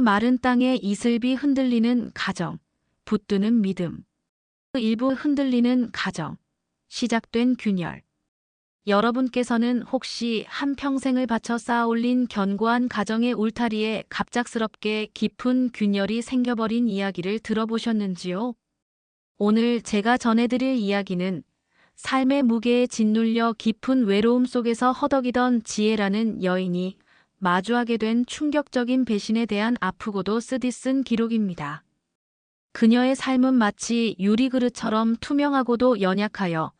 마른 땅에 이슬비 흔들리는 가정, 붙드는 믿음. 일부 흔들리는 가정, 시작된 균열. 여러분께서는 혹시 한평생을 바쳐 쌓아올린 견고한 가정의 울타리에 갑작스럽게 깊은 균열이 생겨버린 이야기를 들어보셨는지요? 오늘 제가 전해드릴 이야기는 삶의 무게에 짓눌려 깊은 외로움 속에서 허덕이던 지혜라는 여인이 마주하게 된 충격적인 배신에 대한 아프고도 쓰디쓴 기록입니다. 그녀의 삶은 마치 유리그릇처럼 투명하고도 연약하여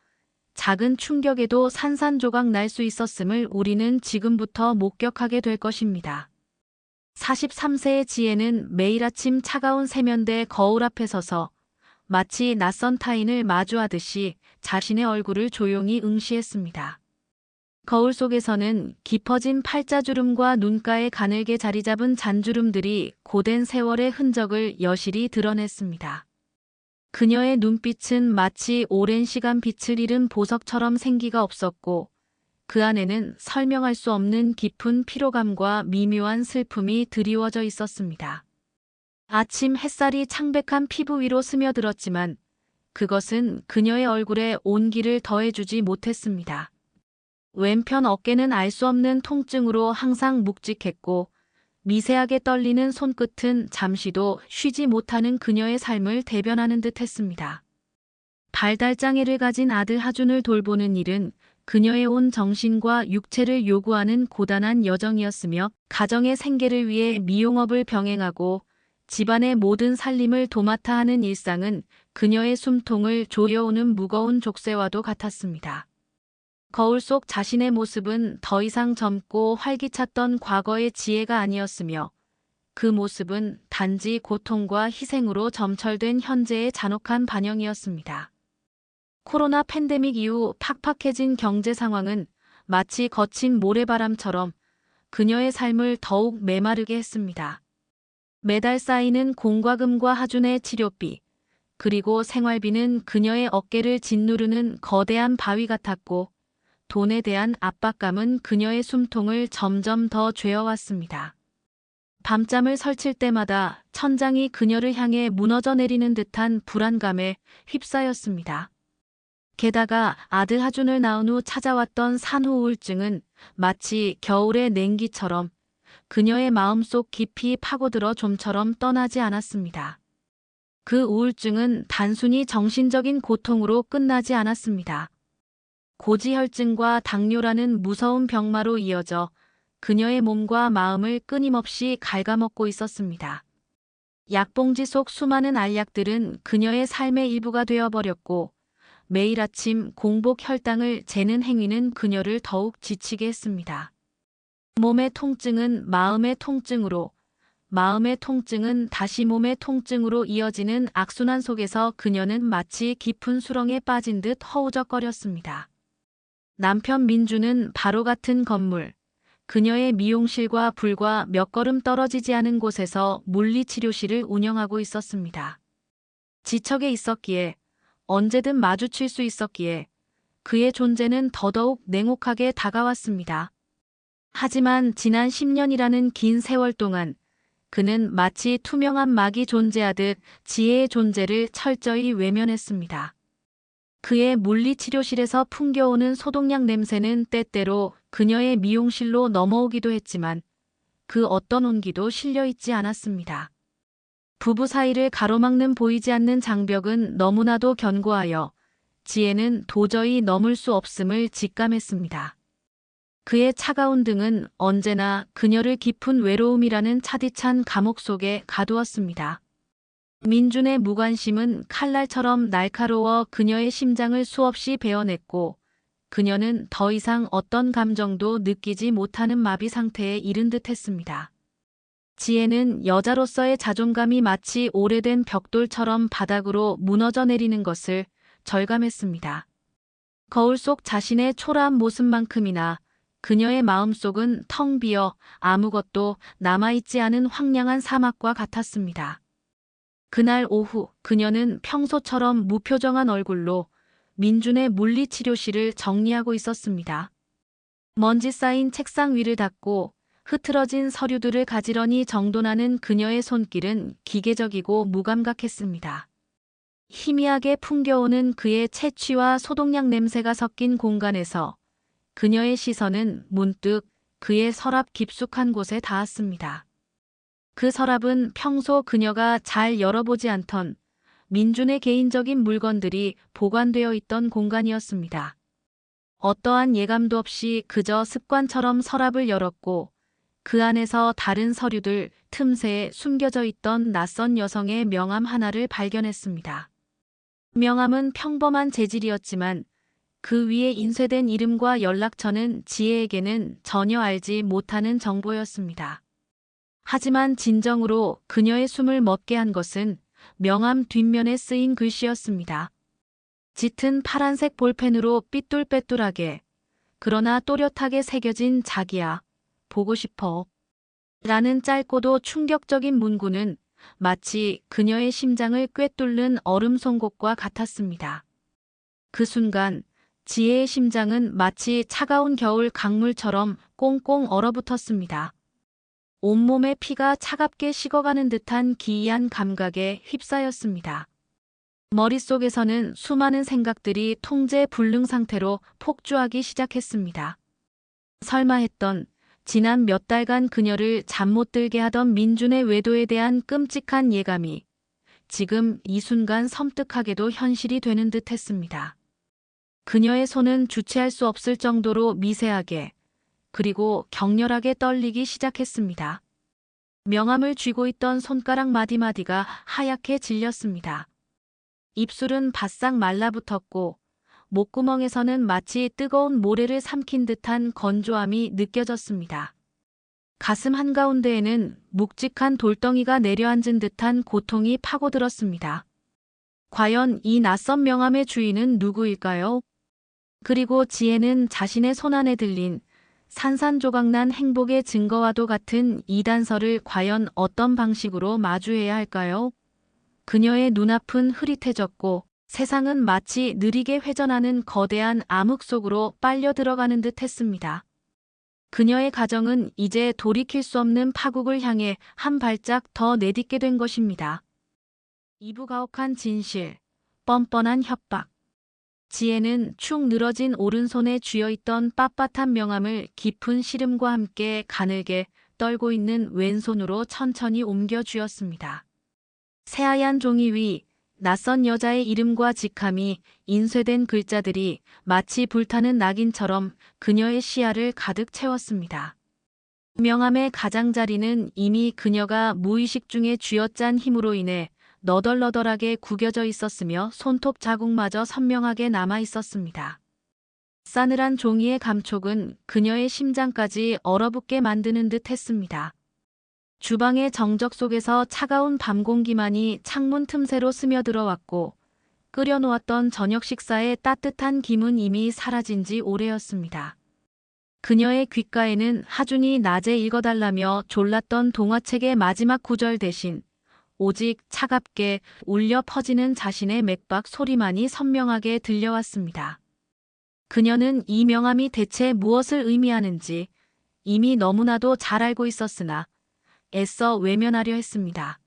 작은 충격에도 산산조각 날 수 있었음을 우리는 지금부터 목격하게 될 것입니다. 43세의 지혜는 매일 아침 차가운 세면대 거울 앞에 서서 마치 낯선 타인을 마주하듯이 자신의 얼굴을 조용히 응시했습니다. 거울 속에서는 깊어진 팔자주름과 눈가에 가늘게 자리 잡은 잔주름들이 고된 세월의 흔적을 여실히 드러냈습니다. 그녀의 눈빛은 마치 오랜 시간 빛을 잃은 보석처럼 생기가 없었고 그 안에는 설명할 수 없는 깊은 피로감과 미묘한 슬픔이 드리워져 있었습니다. 아침 햇살이 창백한 피부 위로 스며들었지만 그것은 그녀의 얼굴에 온기를 더해주지 못했습니다. 왼편 어깨는 알 수 없는 통증으로 항상 묵직했고 미세하게 떨리는 손끝은 잠시도 쉬지 못하는 그녀의 삶을 대변하는 듯 했습니다. 발달장애를 가진 아들 하준을 돌보는 일은 그녀의 온 정신과 육체를 요구하는 고단한 여정이었으며 가정의 생계를 위해 미용업을 병행하고 집안의 모든 살림을 도맡아 하는 일상은 그녀의 숨통을 조여오는 무거운 족쇄와도 같았습니다. 거울 속 자신의 모습은 더 이상 젊고 활기찼던 과거의 지혜가 아니었으며 그 모습은 단지 고통과 희생으로 점철된 현재의 잔혹한 반영이었습니다. 코로나 팬데믹 이후 팍팍해진 경제 상황은 마치 거친 모래바람처럼 그녀의 삶을 더욱 메마르게 했습니다. 매달 쌓이는 공과금과 하준의 치료비, 그리고 생활비는 그녀의 어깨를 짓누르는 거대한 바위 같았고 돈에 대한 압박감은 그녀의 숨통을 점점 더 죄어왔습니다. 밤잠을 설칠 때마다 천장이 그녀를 향해 무너져 내리는 듯한 불안감에 휩싸였습니다. 게다가 아들 하준을 낳은 후 찾아왔던 산후 우울증은 마치 겨울의 냉기처럼 그녀의 마음속 깊이 파고들어 좀처럼 떠나지 않았습니다. 그 우울증은 단순히 정신적인 고통으로 끝나지 않았습니다. 고지혈증과 당뇨라는 무서운 병마로 이어져 그녀의 몸과 마음을 끊임없이 갉아먹고 있었습니다. 약봉지 속 수많은 알약들은 그녀의 삶의 일부가 되어버렸고 매일 아침 공복 혈당을 재는 행위는 그녀를 더욱 지치게 했습니다. 몸의 통증은 마음의 통증으로, 마음의 통증은 다시 몸의 통증으로 이어지는 악순환 속에서 그녀는 마치 깊은 수렁에 빠진 듯 허우적거렸습니다. 남편 민주는 바로 같은 건물, 그녀의 미용실과 불과 몇 걸음 떨어지지 않은 곳에서 물리치료실을 운영하고 있었습니다. 지척에 있었기에, 언제든 마주칠 수 있었기에 그의 존재는 더더욱 냉혹하게 다가왔습니다. 하지만 지난 10년이라는 긴 세월 동안 그는 마치 투명한 막이 존재하듯 지혜의 존재를 철저히 외면했습니다. 그의 물리치료실에서 풍겨오는 소독약 냄새는 때때로 그녀의 미용실로 넘어오기도 했지만 그 어떤 온기도 실려있지 않았습니다. 부부 사이를 가로막는 보이지 않는 장벽은 너무나도 견고하여 지혜는 도저히 넘을 수 없음을 직감했습니다. 그의 차가운 등은 언제나 그녀를 깊은 외로움이라는 차디찬 감옥 속에 가두었습니다. 민준의 무관심은 칼날처럼 날카로워 그녀의 심장을 수없이 베어냈고 그녀는 더 이상 어떤 감정도 느끼지 못하는 마비 상태에 이른 듯했습니다. 지혜는 여자로서의 자존감이 마치 오래된 벽돌처럼 바닥으로 무너져 내리는 것을 절감했습니다. 거울 속 자신의 초라한 모습만큼이나 그녀의 마음속은 텅 비어 아무것도 남아있지 않은 황량한 사막과 같았습니다. 그날 오후 그녀는 평소처럼 무표정한 얼굴로 민준의 물리치료실을 정리하고 있었습니다. 먼지 쌓인 책상 위를 닦고 흐트러진 서류들을 가지런히 정돈하는 그녀의 손길은 기계적이고 무감각했습니다. 희미하게 풍겨오는 그의 채취와 소독약 냄새가 섞인 공간에서 그녀의 시선은 문득 그의 서랍 깊숙한 곳에 닿았습니다. 그 서랍은 평소 그녀가 잘 열어보지 않던 민준의 개인적인 물건들이 보관되어 있던 공간이었습니다. 어떠한 예감도 없이 그저 습관처럼 서랍을 열었고 그 안에서 다른 서류들 틈새에 숨겨져 있던 낯선 여성의 명함 하나를 발견했습니다. 명함은 평범한 재질이었지만 그 위에 인쇄된 이름과 연락처는 지혜에게는 전혀 알지 못하는 정보였습니다. 하지만 진정으로 그녀의 숨을 멎게 한 것은 명함 뒷면에 쓰인 글씨였습니다. 짙은 파란색 볼펜으로 삐뚤빼뚤하게 그러나 또렷하게 새겨진 자기야, 보고 싶어. 라는 짧고도 충격적인 문구는 마치 그녀의 심장을 꿰뚫는 얼음 송곳과 같았습니다. 그 순간 지혜의 심장은 마치 차가운 겨울 강물처럼 꽁꽁 얼어붙었습니다. 온몸의 피가 차갑게 식어가는 듯한 기이한 감각에 휩싸였습니다. 머릿속에서는 수많은 생각들이 통제 불능 상태로 폭주하기 시작했습니다. 설마 했던 지난 몇 달간 그녀를 잠 못 들게 하던 민준의 외도에 대한 끔찍한 예감이 지금 이 순간 섬뜩하게도 현실이 되는 듯 했습니다. 그녀의 손은 주체할 수 없을 정도로 미세하게 그리고 격렬하게 떨리기 시작했습니다. 명함을 쥐고 있던 손가락 마디마디가 하얗게 질렸습니다. 입술은 바싹 말라붙었고 목구멍에서는 마치 뜨거운 모래를 삼킨 듯한 건조함이 느껴졌습니다. 가슴 한가운데에는 묵직한 돌덩이가 내려앉은 듯한 고통이 파고들었습니다. 과연 이 낯선 명함의 주인은 누구일까요? 그리고 지혜는 자신의 손안에 들린 산산조각난 행복의 증거와도 같은 이 단서를 과연 어떤 방식으로 마주해야 할까요? 그녀의 눈앞은 흐릿해졌고 세상은 마치 느리게 회전하는 거대한 암흑 속으로 빨려 들어가는 듯 했습니다. 그녀의 가정은 이제 돌이킬 수 없는 파국을 향해 한 발짝 더 내딛게 된 것입니다. 이부가혹한 진실, 뻔뻔한 협박. 지혜는 축 늘어진 오른손에 쥐어있던 빳빳한 명함을 깊은 시름과 함께 가늘게 떨고 있는 왼손으로 천천히 옮겨 쥐었습니다. 새하얀 종이 위 낯선 여자의 이름과 직함이 인쇄된 글자들이 마치 불타는 낙인처럼 그녀의 시야를 가득 채웠습니다. 명함의 가장자리는 이미 그녀가 무의식 중에 쥐어짠 힘으로 인해 너덜너덜하게 구겨져 있었으며 손톱 자국마저 선명하게 남아 있었습니다. 싸늘한 종이의 감촉은 그녀의 심장까지 얼어붙게 만드는 듯 했습니다. 주방의 정적 속에서 차가운 밤 공기만이 창문 틈새로 스며들어왔고 끓여놓았던 저녁 식사의 따뜻한 김은 이미 사라진 지 오래였습니다. 그녀의 귓가에는 하준이 낮에 읽어달라며 졸랐던 동화책의 마지막 구절 대신 오직 차갑게 울려 퍼지는 자신의 맥박 소리만이 선명하게 들려왔습니다. 그녀는 이 명함이 대체 무엇을 의미하는지 이미 너무나도 잘 알고 있었으나 애써 외면하려 했습니다.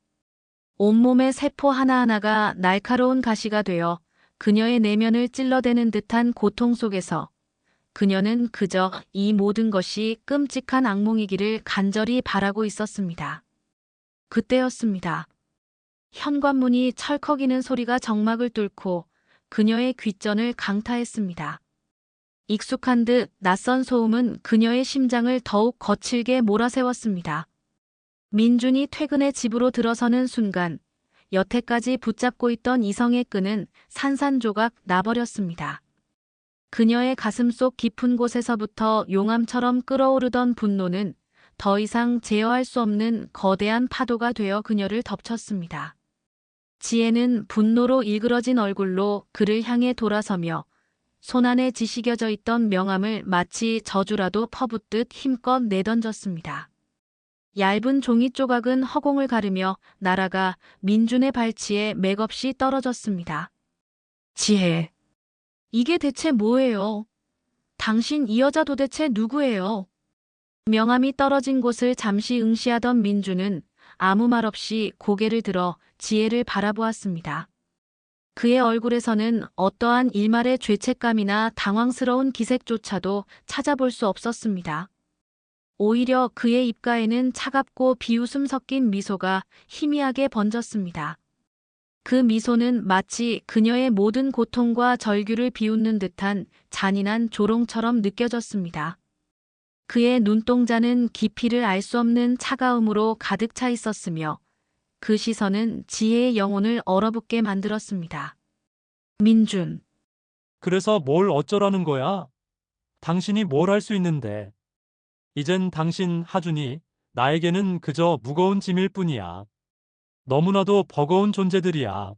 온몸의 세포 하나하나가 날카로운 가시가 되어 그녀의 내면을 찔러대는 듯한 고통 속에서 그녀는 그저 이 모든 것이 끔찍한 악몽이기를 간절히 바라고 있었습니다. 그때였습니다. 현관문이 철컥이는 소리가 정막을 뚫고 그녀의 귓전을 강타했습니다. 익숙한 듯 낯선 소음은 그녀의 심장을 더욱 거칠게 몰아세웠습니다. 민준이 퇴근해 집으로 들어서는 순간 여태까지 붙잡고 있던 이성의 끈은 산산조각 나버렸습니다. 그녀의 가슴속 깊은 곳에서부터 용암처럼 끓어오르던 분노는 더 이상 제어할 수 없는 거대한 파도가 되어 그녀를 덮쳤습니다. 지혜는 분노로 일그러진 얼굴로 그를 향해 돌아서며 손안에 지시겨져 있던 명함을 마치 저주라도 퍼붓듯 힘껏 내던졌습니다. 얇은 종이 조각은 허공을 가르며 날아가 민준의 발치에 맥없이 떨어졌습니다. 지혜, 이게 대체 뭐예요? 당신 이 여자 도대체 누구예요? 명암이 떨어진 곳을 잠시 응시하던 민주는 아무 말 없이 고개를 들어 지혜를 바라보았습니다. 그의 얼굴에서는 어떠한 일말의 죄책감이나 당황스러운 기색조차도 찾아볼 수 없었습니다. 오히려 그의 입가에는 차갑고 비웃음 섞인 미소가 희미하게 번졌습니다. 그 미소는 마치 그녀의 모든 고통과 절규를 비웃는 듯한 잔인한 조롱처럼 느껴졌습니다. 그의 눈동자는 깊이를 알 수 없는 차가움으로 가득 차 있었으며 그 시선은 지혜의 영혼을 얼어붙게 만들었습니다. 민준, 그래서 뭘 어쩌라는 거야? 당신이 뭘 할 수 있는데. 이젠 당신 하준이 나에게는 그저 무거운 짐일 뿐이야. 너무나도 버거운 존재들이야.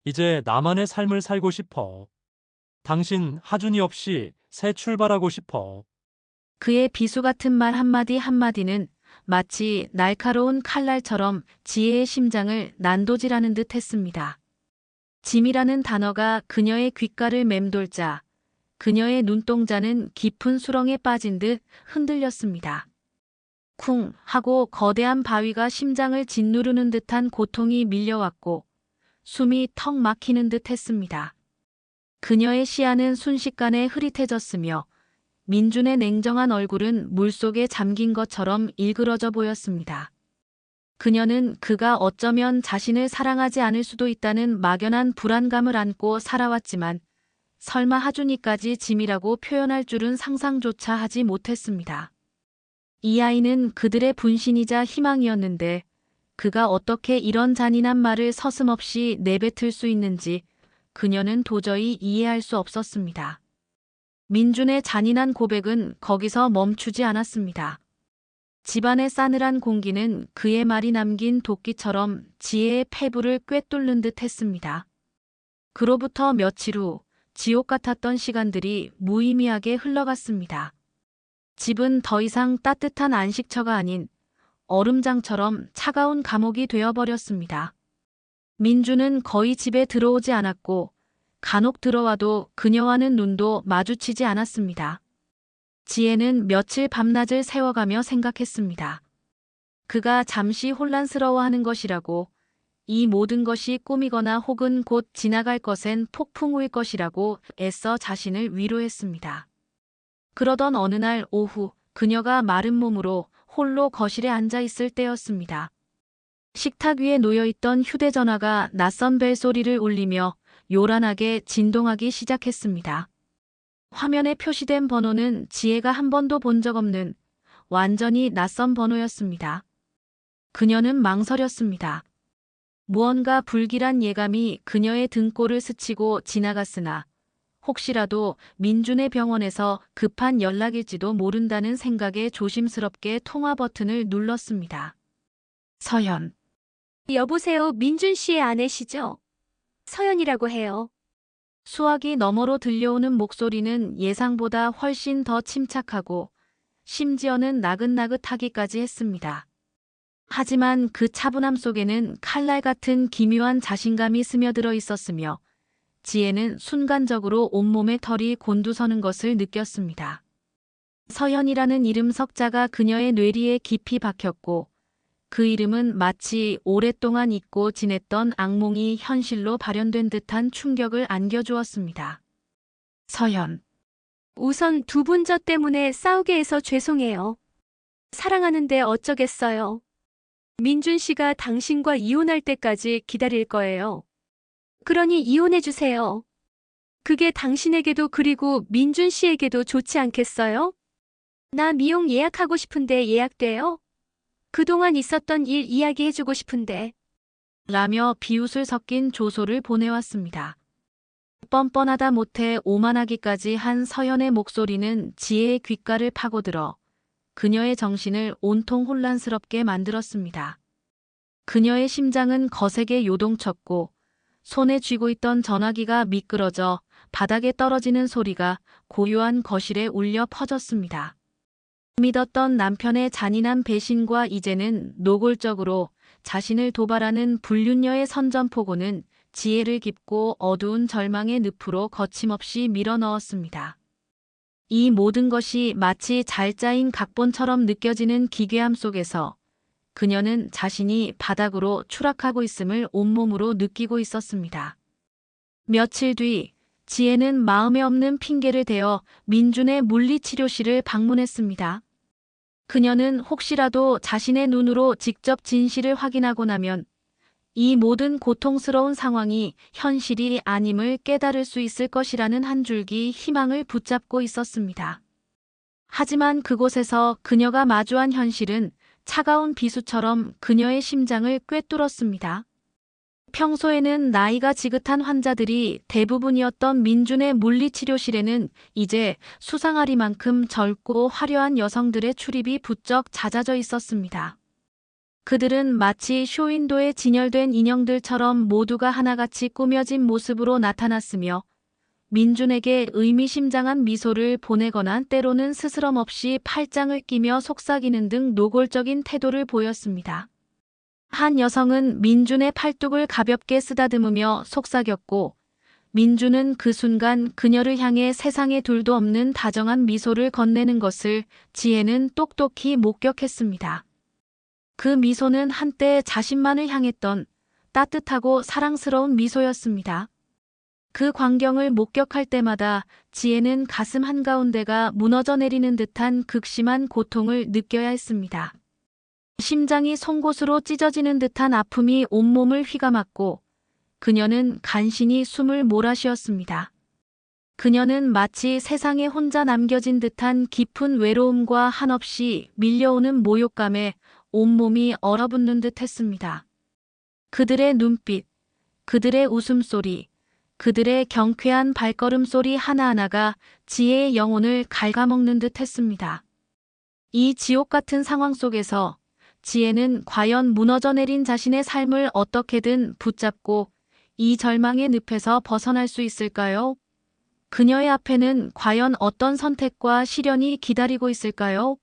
이제 나만의 삶을 살고 싶어. 당신 하준이 없이 새 출발하고 싶어. 그의 비수 같은 말 한마디 한마디는 마치 날카로운 칼날처럼 지혜의 심장을 난도질하는 듯 했습니다. 짐이라는 단어가 그녀의 귓가를 맴돌자 그녀의 눈동자는 깊은 수렁에 빠진 듯 흔들렸습니다. 쿵 하고 거대한 바위가 심장을 짓누르는 듯한 고통이 밀려왔고 숨이 턱 막히는 듯 했습니다. 그녀의 시야는 순식간에 흐릿해졌으며 민준의 냉정한 얼굴은 물속에 잠긴 것처럼 일그러져 보였습니다. 그녀는 그가 어쩌면 자신을 사랑하지 않을 수도 있다는 막연한 불안감을 안고 살아왔지만 설마 하준이까지 짐이라고 표현할 줄은 상상조차 하지 못했습니다. 이 아이는 그들의 분신이자 희망이었는데 그가 어떻게 이런 잔인한 말을 서슴없이 내뱉을 수 있는지 그녀는 도저히 이해할 수 없었습니다. 민준의 잔인한 고백은 거기서 멈추지 않았습니다. 집안의 싸늘한 공기는 그의 말이 남긴 도끼처럼 지혜의 폐부를 꿰뚫는 듯 했습니다. 그로부터 며칠 후 지옥 같았던 시간들이 무의미하게 흘러갔습니다. 집은 더 이상 따뜻한 안식처가 아닌 얼음장처럼 차가운 감옥이 되어버렸습니다. 민주는 거의 집에 들어오지 않았고 간혹 들어와도 그녀와는 눈도 마주치지 않았습니다. 지혜는 며칠 밤낮을 세워가며 생각했습니다. 그가 잠시 혼란스러워하는 것이라고, 이 모든 것이 꿈이거나 혹은 곧 지나갈 것엔 폭풍우일 것이라고 애써 자신을 위로했습니다. 그러던 어느 날 오후 그녀가 마른 몸으로 홀로 거실에 앉아 있을 때였습니다. 식탁 위에 놓여있던 휴대전화가 낯선 벨소리를 울리며 요란하게 진동하기 시작했습니다. 화면에 표시된 번호는 지혜가 한 번도 본 적 없는 완전히 낯선 번호였습니다. 그녀는 망설였습니다. 무언가 불길한 예감이 그녀의 등골을 스치고 지나갔으나 혹시라도 민준의 병원에서 급한 연락일지도 모른다는 생각에 조심스럽게 통화 버튼을 눌렀습니다. 서연. 여보세요, 민준 씨의 아내시죠? 서연이라고 해요. 수화기 너머로 들려오는 목소리는 예상보다 훨씬 더 침착하고 심지어는 나긋나긋하기까지 했습니다. 하지만 그 차분함 속에는 칼날 같은 기묘한 자신감이 스며들어 있었으며 지혜는 순간적으로 온몸의 털이 곤두서는 것을 느꼈습니다. 서연이라는 이름 석자가 그녀의 뇌리에 깊이 박혔고 그 이름은 마치 오랫동안 잊고 지냈던 악몽이 현실로 발현된 듯한 충격을 안겨주었습니다. 서연. 우선 두 분 저 때문에 싸우게 해서 죄송해요. 사랑하는데 어쩌겠어요. 민준 씨가 당신과 이혼할 때까지 기다릴 거예요. 그러니 이혼해주세요. 그게 당신에게도 그리고 민준 씨에게도 좋지 않겠어요? 나 미용 예약하고 싶은데 예약돼요? 그동안 있었던 일 이야기해주고 싶은데. 라며 비웃을 섞인 조소를 보내왔습니다. 뻔뻔하다 못해 오만하기까지 한 서연의 목소리는 지혜의 귓가를 파고들어 그녀의 정신을 온통 혼란스럽게 만들었습니다. 그녀의 심장은 거세게 요동쳤고 손에 쥐고 있던 전화기가 미끄러져 바닥에 떨어지는 소리가 고요한 거실에 울려 퍼졌습니다. 믿었던 남편의 잔인한 배신과 이제는 노골적으로 자신을 도발하는 불륜녀의 선전포고는 지혜를 깊고 어두운 절망의 늪으로 거침없이 밀어넣었습니다. 이 모든 것이 마치 잘 짜인 각본처럼 느껴지는 기괴함 속에서 그녀는 자신이 바닥으로 추락하고 있음을 온몸으로 느끼고 있었습니다. 며칠 뒤 지혜는 마음에 없는 핑계를 대어 민준의 물리치료실을 방문했습니다. 그녀는 혹시라도 자신의 눈으로 직접 진실을 확인하고 나면 이 모든 고통스러운 상황이 현실이 아님을 깨달을 수 있을 것이라는 한 줄기 희망을 붙잡고 있었습니다. 하지만 그곳에서 그녀가 마주한 현실은 차가운 비수처럼 그녀의 심장을 꿰뚫었습니다. 평소에는 나이가 지긋한 환자들이 대부분이었던 민준의 물리치료실에는 이제 수상아리만큼 젊고 화려한 여성들의 출입이 부쩍 잦아져 있었습니다. 그들은 마치 쇼윈도에 진열된 인형들처럼 모두가 하나같이 꾸며진 모습으로 나타났으며 민준에게 의미심장한 미소를 보내거나 때로는 스스럼 없이 팔짱을 끼며 속삭이는 등 노골적인 태도를 보였습니다. 한 여성은 민준의 팔뚝을 가볍게 쓰다듬으며 속삭였고 민준은 그 순간 그녀를 향해 세상에 둘도 없는 다정한 미소를 건네는 것을 지혜는 똑똑히 목격했습니다. 그 미소는 한때 자신만을 향했던 따뜻하고 사랑스러운 미소였습니다. 그 광경을 목격할 때마다 지혜는 가슴 한가운데가 무너져 내리는 듯한 극심한 고통을 느껴야 했습니다. 심장이 송곳으로 찢어지는 듯한 아픔이 온몸을 휘감았고 그녀는 간신히 숨을 몰아쉬었습니다. 그녀는 마치 세상에 혼자 남겨진 듯한 깊은 외로움과 한없이 밀려오는 모욕감에 온몸이 얼어붙는 듯 했습니다. 그들의 눈빛, 그들의 웃음소리, 그들의 경쾌한 발걸음소리 하나하나가 지혜의 영혼을 갉아먹는 듯 했습니다. 이 지옥 같은 상황 속에서 지혜는 과연 무너져 내린 자신의 삶을 어떻게든 붙잡고 이 절망의 늪에서 벗어날 수 있을까요? 그녀의 앞에는 과연 어떤 선택과 시련이 기다리고 있을까요?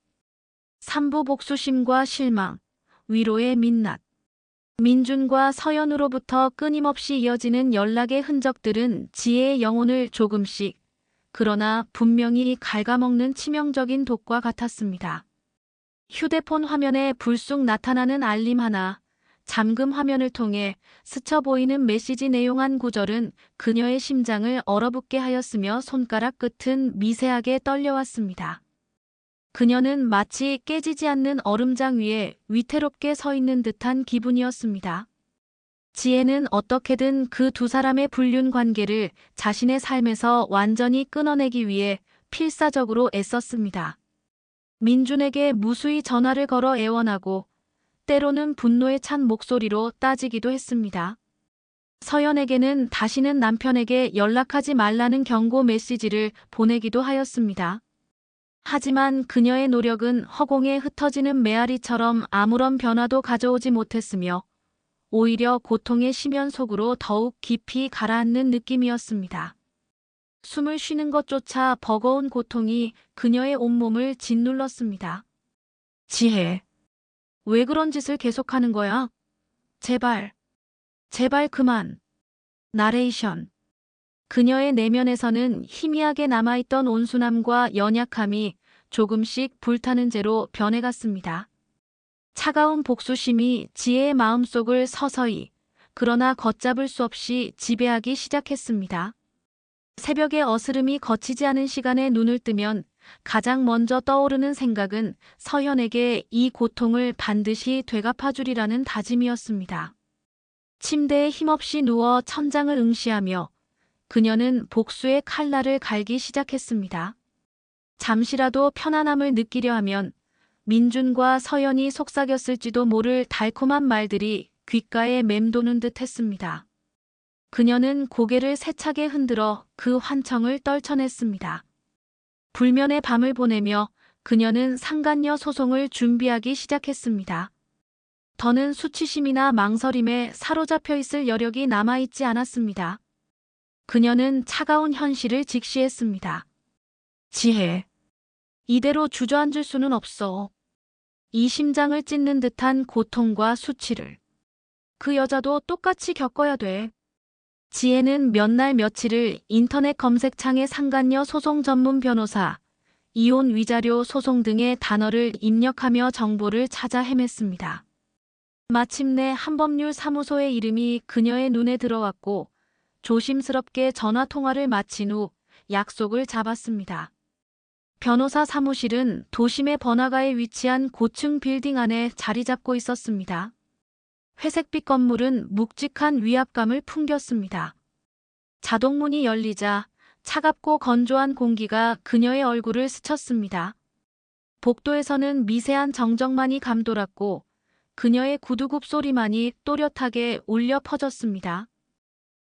삼부복수심과 실망, 위로의 민낯. 민준과 서연으로부터 끊임없이 이어지는 연락의 흔적들은 지혜의 영혼을 조금씩, 그러나 분명히 갉아먹는 치명적인 독과 같았습니다. 휴대폰 화면에 불쑥 나타나는 알림 하나, 잠금 화면을 통해 스쳐 보이는 메시지 내용 한 구절은 그녀의 심장을 얼어붙게 하였으며 손가락 끝은 미세하게 떨려왔습니다. 그녀는 마치 깨지지 않는 얼음장 위에 위태롭게 서 있는 듯한 기분이었습니다. 지혜는 어떻게든 그 두 사람의 불륜 관계를 자신의 삶에서 완전히 끊어내기 위해 필사적으로 애썼습니다. 민준에게 무수히 전화를 걸어 애원하고 때로는 분노에 찬 목소리로 따지기도 했습니다. 서연에게는 다시는 남편에게 연락하지 말라는 경고 메시지를 보내기도 하였습니다. 하지만 그녀의 노력은 허공에 흩어지는 메아리처럼 아무런 변화도 가져오지 못했으며 오히려 고통의 심연 속으로 더욱 깊이 가라앉는 느낌이었습니다. 숨을 쉬는 것조차 버거운 고통이 그녀의 온몸을 짓눌렀습니다. 지혜, 왜 그런 짓을 계속하는 거야? 제발, 제발 그만. 나레이션. 그녀의 내면에서는 희미하게 남아있던 온순함과 연약함이 조금씩 불타는 재로 변해갔습니다. 차가운 복수심이 지혜의 마음속을 서서히, 그러나 걷잡을 수 없이 지배하기 시작했습니다. 새벽의 어스름이 거치지 않은 시간에 눈을 뜨면 가장 먼저 떠오르는 생각은 서현에게 이 고통을 반드시 되갚아주리라는 다짐이었습니다. 침대에 힘없이 누워 천장을 응시하며 그녀는 복수의 칼날을 갈기 시작했습니다. 잠시라도 편안함을 느끼려 하면 민준과 서연이 속삭였을지도 모를 달콤한 말들이 귓가에 맴도는 듯 했습니다. 그녀는 고개를 세차게 흔들어 그 환청을 떨쳐냈습니다. 불면의 밤을 보내며 그녀는 상간녀 소송을 준비하기 시작했습니다. 더는 수치심이나 망설임에 사로잡혀 있을 여력이 남아있지 않았습니다. 그녀는 차가운 현실을 직시했습니다. 지혜, 이대로 주저앉을 수는 없어. 이 심장을 찢는 듯한 고통과 수치를 그 여자도 똑같이 겪어야 돼. 지혜는 몇 날 며칠을 인터넷 검색창에 상간녀 소송 전문 변호사, 이혼 위자료 소송 등의 단어를 입력하며 정보를 찾아 헤맸습니다. 마침내 한법률 사무소의 이름이 그녀의 눈에 들어왔고 조심스럽게 전화 통화를 마친 후 약속을 잡았습니다. 변호사 사무실은 도심의 번화가에 위치한 고층 빌딩 안에 자리 잡고 있었습니다. 회색빛 건물은 묵직한 위압감을 풍겼습니다. 자동문이 열리자 차갑고 건조한 공기가 그녀의 얼굴을 스쳤습니다. 복도에서는 미세한 정적만이 감돌았고 그녀의 구두굽 소리만이 또렷하게 울려 퍼졌습니다.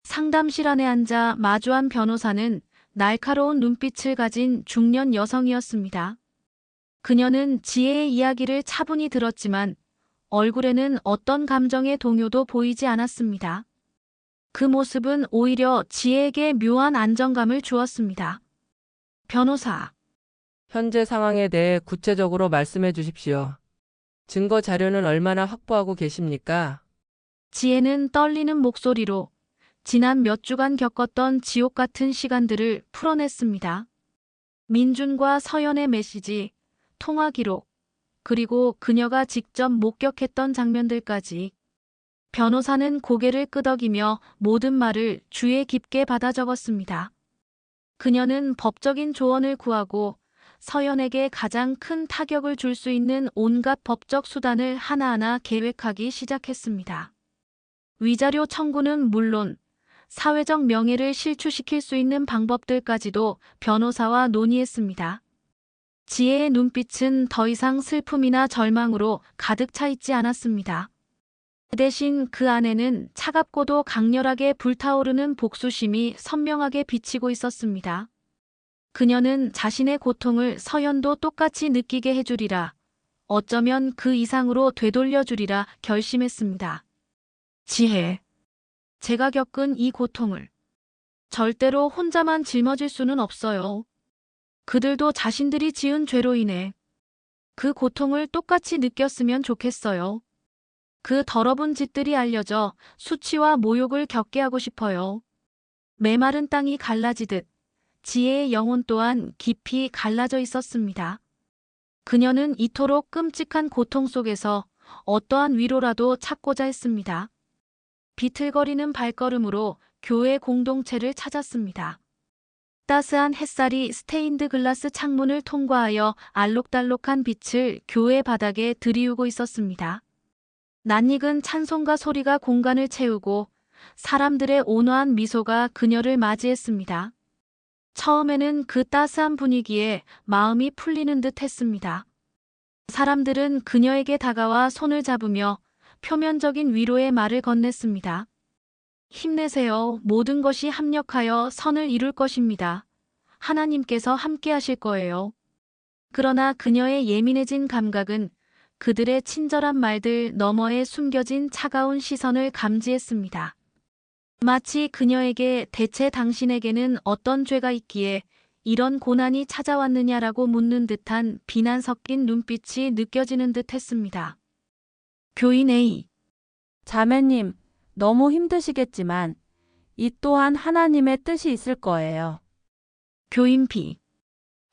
상담실 안에 앉아 마주한 변호사는 날카로운 눈빛을 가진 중년 여성이었습니다. 그녀는 지혜의 이야기를 차분히 들었지만 얼굴에는 어떤 감정의 동요도 보이지 않았습니다. 그 모습은 오히려 지혜에게 묘한 안정감을 주었습니다. 변호사, 현재 상황에 대해 구체적으로 말씀해 주십시오. 증거 자료는 얼마나 확보하고 계십니까? 지혜는 떨리는 목소리로 지난 몇 주간 겪었던 지옥 같은 시간들을 풀어냈습니다. 민준과 서연의 메시지, 통화 기록, 그리고 그녀가 직접 목격했던 장면들까지. 변호사는 고개를 끄덕이며 모든 말을 주의 깊게 받아 적었습니다. 그녀는 법적인 조언을 구하고 서연에게 가장 큰 타격을 줄 수 있는 온갖 법적 수단을 하나하나 계획하기 시작했습니다. 위자료 청구는 물론 사회적 명예를 실추시킬 수 있는 방법들까지도 변호사와 논의했습니다. 지혜의 눈빛은 더 이상 슬픔이나 절망으로 가득 차 있지 않았습니다. 대신 그 안에는 차갑고도 강렬하게 불타오르는 복수심이 선명하게 비치고 있었습니다. 그녀는 자신의 고통을 서연도 똑같이 느끼게 해주리라, 어쩌면 그 이상으로 되돌려주리라 결심했습니다. 지혜, 제가 겪은 이 고통을 절대로 혼자만 짊어질 수는 없어요. 그들도 자신들이 지은 죄로 인해 그 고통을 똑같이 느꼈으면 좋겠어요. 그 더러운 짓들이 알려져 수치와 모욕을 겪게 하고 싶어요. 메마른 땅이 갈라지듯 지혜의 영혼 또한 깊이 갈라져 있었습니다. 그녀는 이토록 끔찍한 고통 속에서 어떠한 위로라도 찾고자 했습니다. 비틀거리는 발걸음으로 교회 공동체를 찾았습니다. 따스한 햇살이 스테인드 글라스 창문을 통과하여 알록달록한 빛을 교회 바닥에 들이우고 있었습니다. 낯익은 찬송가 소리가 공간을 채우고 사람들의 온화한 미소가 그녀를 맞이했습니다. 처음에는 그 따스한 분위기에 마음이 풀리는 듯 했습니다. 사람들은 그녀에게 다가와 손을 잡으며 표면적인 위로의 말을 건넸습니다. 힘내세요. 모든 것이 합력하여 선을 이룰 것입니다. 하나님께서 함께 하실 거예요. 그러나 그녀의 예민해진 감각은 그들의 친절한 말들 너머에 숨겨진 차가운 시선을 감지했습니다. 마치 그녀에게 대체 당신에게는 어떤 죄가 있기에 이런 고난이 찾아왔느냐라고 묻는 듯한 비난 섞인 눈빛이 느껴지는 듯 했습니다. 교인 A. 자매님, 너무 힘드시겠지만 이 또한 하나님의 뜻이 있을 거예요. 교인 B.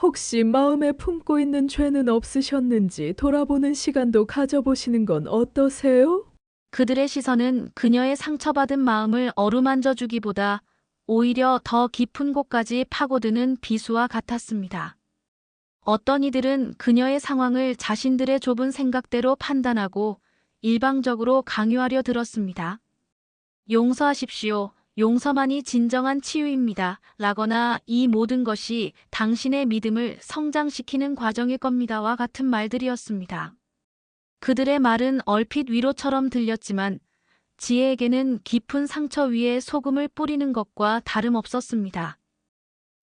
혹시 마음에 품고 있는 죄는 없으셨는지 돌아보는 시간도 가져보시는 건 어떠세요? 그들의 시선은 그녀의 상처받은 마음을 어루만져 주기보다 오히려 더 깊은 곳까지 파고드는 비수와 같았습니다. 어떤 이들은 그녀의 상황을 자신들의 좁은 생각대로 판단하고 일방적으로 강요하려 들었습니다. 용서하십시오. 용서만이 진정한 치유입니다. 라거나 이 모든 것이 당신의 믿음을 성장시키는 과정일 겁니다와 같은 말들이었습니다. 그들의 말은 얼핏 위로처럼 들렸지만 지혜에게는 깊은 상처 위에 소금을 뿌리는 것과 다름없었습니다.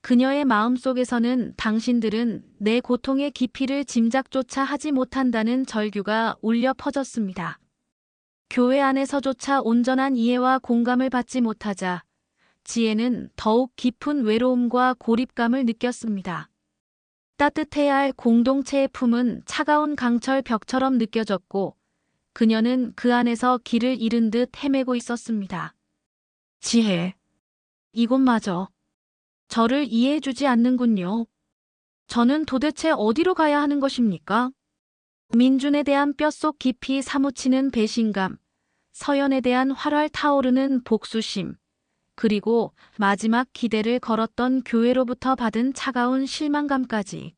그녀의 마음속에서는 당신들은 내 고통의 깊이를 짐작조차 하지 못한다는 절규가 울려 퍼졌습니다. 교회 안에서조차 온전한 이해와 공감을 받지 못하자 지혜는 더욱 깊은 외로움과 고립감을 느꼈습니다. 따뜻해야 할 공동체의 품은 차가운 강철 벽처럼 느껴졌고 그녀는 그 안에서 길을 잃은 듯 헤매고 있었습니다. 지혜, 이곳마저 저를 이해해주지 않는군요. 저는 도대체 어디로 가야 하는 것입니까? 민준에 대한 뼛속 깊이 사무치는 배신감, 서연에 대한 활활 타오르는 복수심, 그리고 마지막 기대를 걸었던 교회로부터 받은 차가운 실망감까지.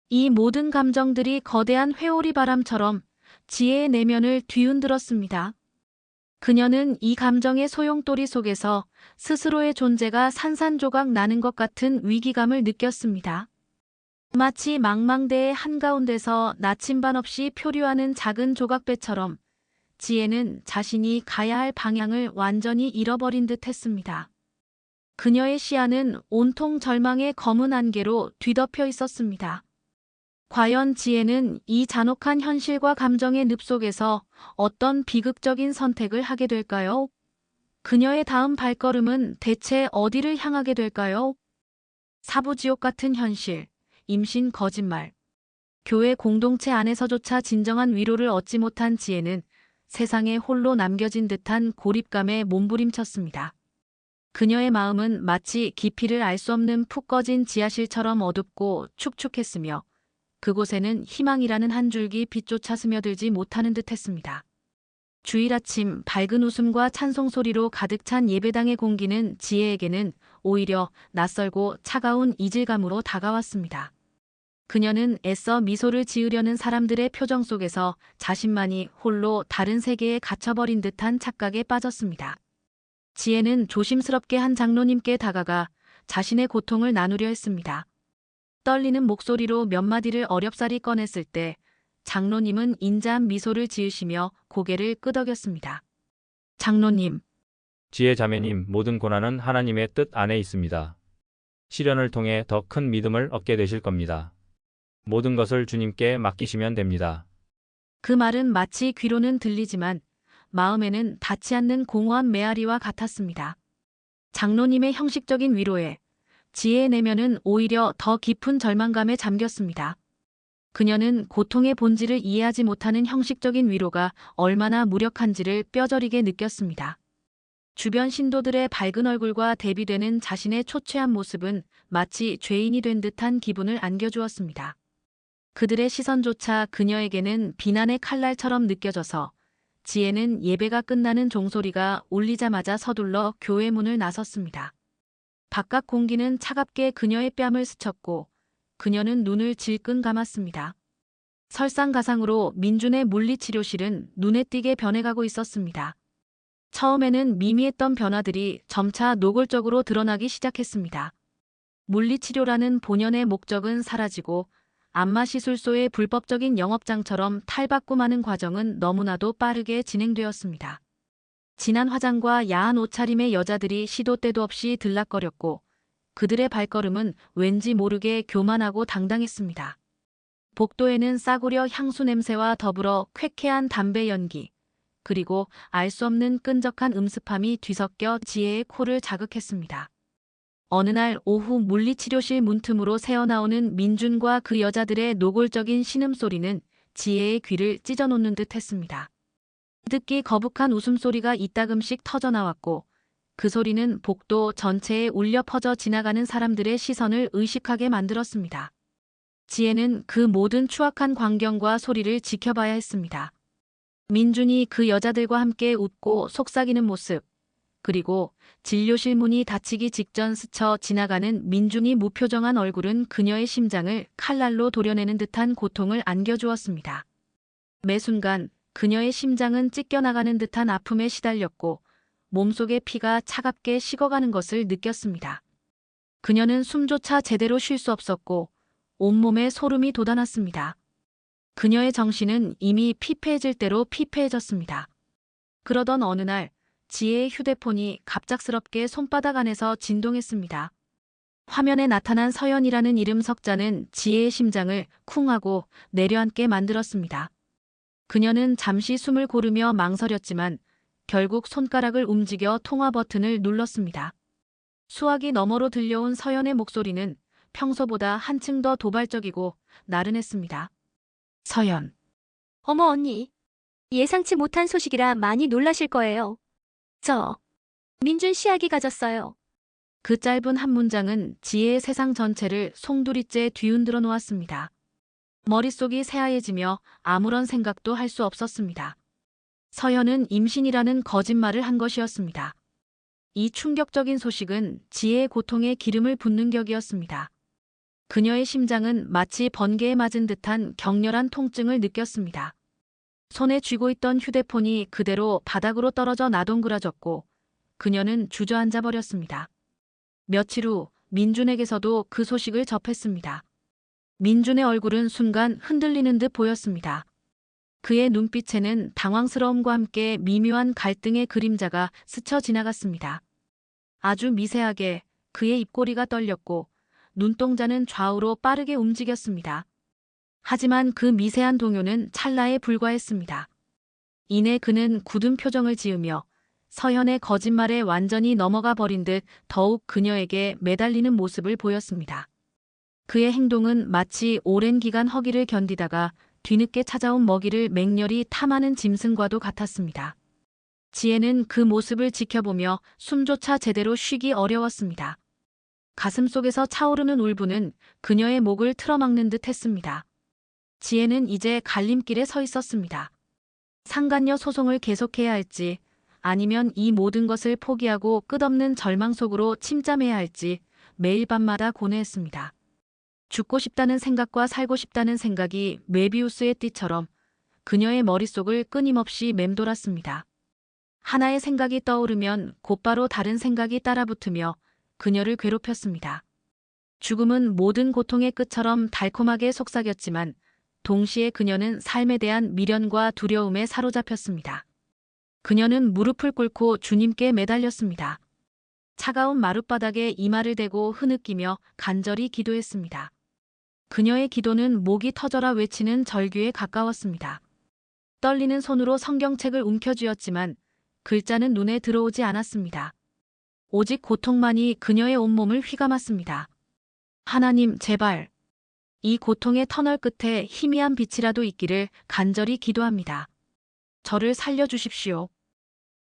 이 모든 감정들이 거대한 회오리 바람처럼 지혜의 내면을 뒤흔들었습니다. 그녀는 이 감정의 소용돌이 속에서 스스로의 존재가 산산조각 나는 것 같은 위기감을 느꼈습니다. 마치 망망대해 한가운데서 나침반 없이 표류하는 작은 조각배처럼 지혜는 자신이 가야 할 방향을 완전히 잃어버린 듯 했습니다. 그녀의 시야는 온통 절망의 검은 안개로 뒤덮여 있었습니다. 과연 지혜는 이 잔혹한 현실과 감정의 늪 속에서 어떤 비극적인 선택을 하게 될까요? 그녀의 다음 발걸음은 대체 어디를 향하게 될까요? 사부지옥 같은 현실, 임신 거짓말. 교회 공동체 안에서조차 진정한 위로를 얻지 못한 지혜는 세상에 홀로 남겨진 듯한 고립감에 몸부림쳤습니다. 그녀의 마음은 마치 깊이를 알 수 없는 푹 꺼진 지하실처럼 어둡고 축축했으며 그곳에는 희망이라는 한 줄기 빛조차 스며들지 못하는 듯했습니다. 주일 아침 밝은 웃음과 찬송 소리로 가득 찬 예배당의 공기는 지혜에게는 오히려 낯설고 차가운 이질감으로 다가왔습니다. 그녀는 애써 미소를 지으려는 사람들의 표정 속에서 자신만이 홀로 다른 세계에 갇혀버린 듯한 착각에 빠졌습니다. 지혜는 조심스럽게 한 장로님께 다가가 자신의 고통을 나누려 했습니다. 떨리는 목소리로 몇 마디를 어렵사리 꺼냈을 때 장로님은 인자한 미소를 지으시며 고개를 끄덕였습니다. 장로님, 지혜 자매님, 모든 고난은 하나님의 뜻 안에 있습니다. 시련을 통해 더 큰 믿음을 얻게 되실 겁니다. 모든 것을 주님께 맡기시면 됩니다. 그 말은 마치 귀로는 들리지만 마음에는 닿지 않는 공허한 메아리와 같았습니다. 장로님의 형식적인 위로에 지혜의 내면은 오히려 더 깊은 절망감에 잠겼습니다. 그녀는 고통의 본질을 이해하지 못하는 형식적인 위로가 얼마나 무력한지를 뼈저리게 느꼈습니다. 주변 신도들의 밝은 얼굴과 대비되는 자신의 초췌한 모습은 마치 죄인이 된 듯한 기분을 안겨주었습니다. 그들의 시선조차 그녀에게는 비난의 칼날처럼 느껴져서 지혜는 예배가 끝나는 종소리가 울리자마자 서둘러 교회 문을 나섰습니다. 바깥 공기는 차갑게 그녀의 뺨을 스쳤고 그녀는 눈을 질끈 감았습니다. 설상가상으로 민준의 물리치료실은 눈에 띄게 변해가고 있었습니다. 처음에는 미미했던 변화들이 점차 노골적으로 드러나기 시작했습니다. 물리치료라는 본연의 목적은 사라지고 안마시술소의 불법적인 영업장처럼 탈바꿈하는 과정은 너무나도 빠르게 진행되었습니다. 진한 화장과 야한 옷차림의 여자들이 시도 때도 없이 들락거렸고 그들의 발걸음은 왠지 모르게 교만하고 당당했습니다. 복도에는 싸구려 향수 냄새와 더불어 쾌쾌한 담배 연기, 그리고 알 수 없는 끈적한 음습함이 뒤섞여 지혜의 코를 자극했습니다. 어느 날 오후 물리치료실 문틈으로 새어나오는 민준과 그 여자들의 노골적인 신음소리는 지혜의 귀를 찢어놓는 듯 했습니다. 듣기 거북한 웃음소리가 이따금씩 터져나왔고 그 소리는 복도 전체에 울려 퍼져 지나가는 사람들의 시선을 의식하게 만들었습니다. 지혜는 그 모든 추악한 광경과 소리를 지켜봐야 했습니다. 민준이 그 여자들과 함께 웃고 속삭이는 모습, 그리고 진료실 문이 닫히기 직전 스쳐 지나가는 민준이 무표정한 얼굴은 그녀의 심장을 칼날로 도려내는 듯한 고통을 안겨주었습니다. 매 순간 그녀의 심장은 찢겨나가는 듯한 아픔에 시달렸고 몸속의 피가 차갑게 식어가는 것을 느꼈습니다. 그녀는 숨조차 제대로 쉴 수 없었고 온몸에 소름이 돋아났습니다. 그녀의 정신은 이미 피폐해질 대로 피폐해졌습니다. 그러던 어느 날 지혜의 휴대폰이 갑작스럽게 손바닥 안에서 진동했습니다. 화면에 나타난 서연이라는 이름 석자는 지혜의 심장을 쿵하고 내려앉게 만들었습니다. 그녀는 잠시 숨을 고르며 망설였지만 결국 손가락을 움직여 통화 버튼을 눌렀습니다. 수화기 너머로 들려온 서연의 목소리는 평소보다 한층 더 도발적이고 나른했습니다. 서연. 어머 언니. 예상치 못한 소식이라 많이 놀라실 거예요. 저 민준 씨아기 가졌어요. 그 짧은 한 문장은 지혜의 세상 전체를 송두리째 뒤흔들어 놓았습니다. 머릿속이 새하얘지며 아무런 생각도 할 수 없었습니다. 서현은 임신이라는 거짓말을 한 것이었습니다. 이 충격적인 소식은 지혜의 고통에 기름을 붓는 격이었습니다. 그녀의 심장은 마치 번개에 맞은 듯한 격렬한 통증을 느꼈습니다. 손에 쥐고 있던 휴대폰이 그대로 바닥으로 떨어져 나동그라졌고 그녀는 주저앉아 버렸습니다. 며칠 후 민준에게서도 그 소식을 접했습니다. 민준의 얼굴은 순간 흔들리는 듯 보였습니다. 그의 눈빛에는 당황스러움과 함께 미묘한 갈등의 그림자가 스쳐 지나갔습니다. 아주 미세하게 그의 입꼬리가 떨렸고 눈동자는 좌우로 빠르게 움직였습니다. 하지만 그 미세한 동요는 찰나에 불과했습니다. 이내 그는 굳은 표정을 지으며 서현의 거짓말에 완전히 넘어가 버린 듯 더욱 그녀에게 매달리는 모습을 보였습니다. 그의 행동은 마치 오랜 기간 허기를 견디다가 뒤늦게 찾아온 먹이를 맹렬히 탐하는 짐승과도 같았습니다. 지혜는 그 모습을 지켜보며 숨조차 제대로 쉬기 어려웠습니다. 가슴속에서 차오르는 울분은 그녀의 목을 틀어막는 듯 했습니다. 지혜는 이제 갈림길에 서 있었습니다. 상간녀 소송을 계속해야 할지 아니면 이 모든 것을 포기하고 끝없는 절망 속으로 침잠해야 할지 매일 밤마다 고뇌했습니다. 죽고 싶다는 생각과 살고 싶다는 생각이 메비우스의 띠처럼 그녀의 머릿속을 끊임없이 맴돌았습니다. 하나의 생각이 떠오르면 곧바로 다른 생각이 따라붙으며 그녀를 괴롭혔습니다. 죽음은 모든 고통의 끝처럼 달콤하게 속삭였지만 동시에 그녀는 삶에 대한 미련과 두려움에 사로잡혔습니다. 그녀는 무릎을 꿇고 주님께 매달렸습니다. 차가운 마룻바닥에 이마를 대고 흐느끼며 간절히 기도했습니다. 그녀의 기도는 목이 터져라 외치는 절규에 가까웠습니다. 떨리는 손으로 성경책을 움켜쥐었지만 글자는 눈에 들어오지 않았습니다. 오직 고통만이 그녀의 온몸을 휘감았습니다. 하나님, 제발. 이 고통의 터널 끝에 희미한 빛이라도 있기를 간절히 기도합니다. 저를 살려주십시오.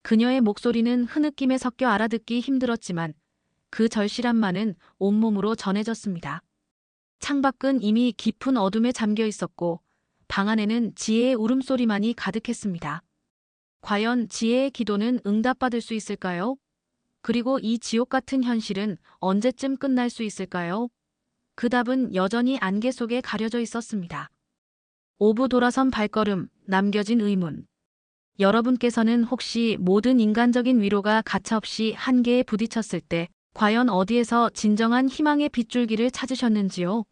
그녀의 목소리는 흐느낌에 섞여 알아듣기 힘들었지만 그 절실함만은 온몸으로 전해졌습니다. 창밖은 이미 깊은 어둠에 잠겨 있었고 방 안에는 지혜의 울음소리만이 가득했습니다. 과연 지혜의 기도는 응답받을 수 있을까요? 그리고 이 지옥 같은 현실은 언제쯤 끝날 수 있을까요? 그 답은 여전히 안개 속에 가려져 있었습니다. 오부 돌아선 발걸음, 남겨진 의문. 여러분께서는 혹시 모든 인간적인 위로가 가차없이 한계에 부딪혔을 때 과연 어디에서 진정한 희망의 빗줄기를 찾으셨는지요?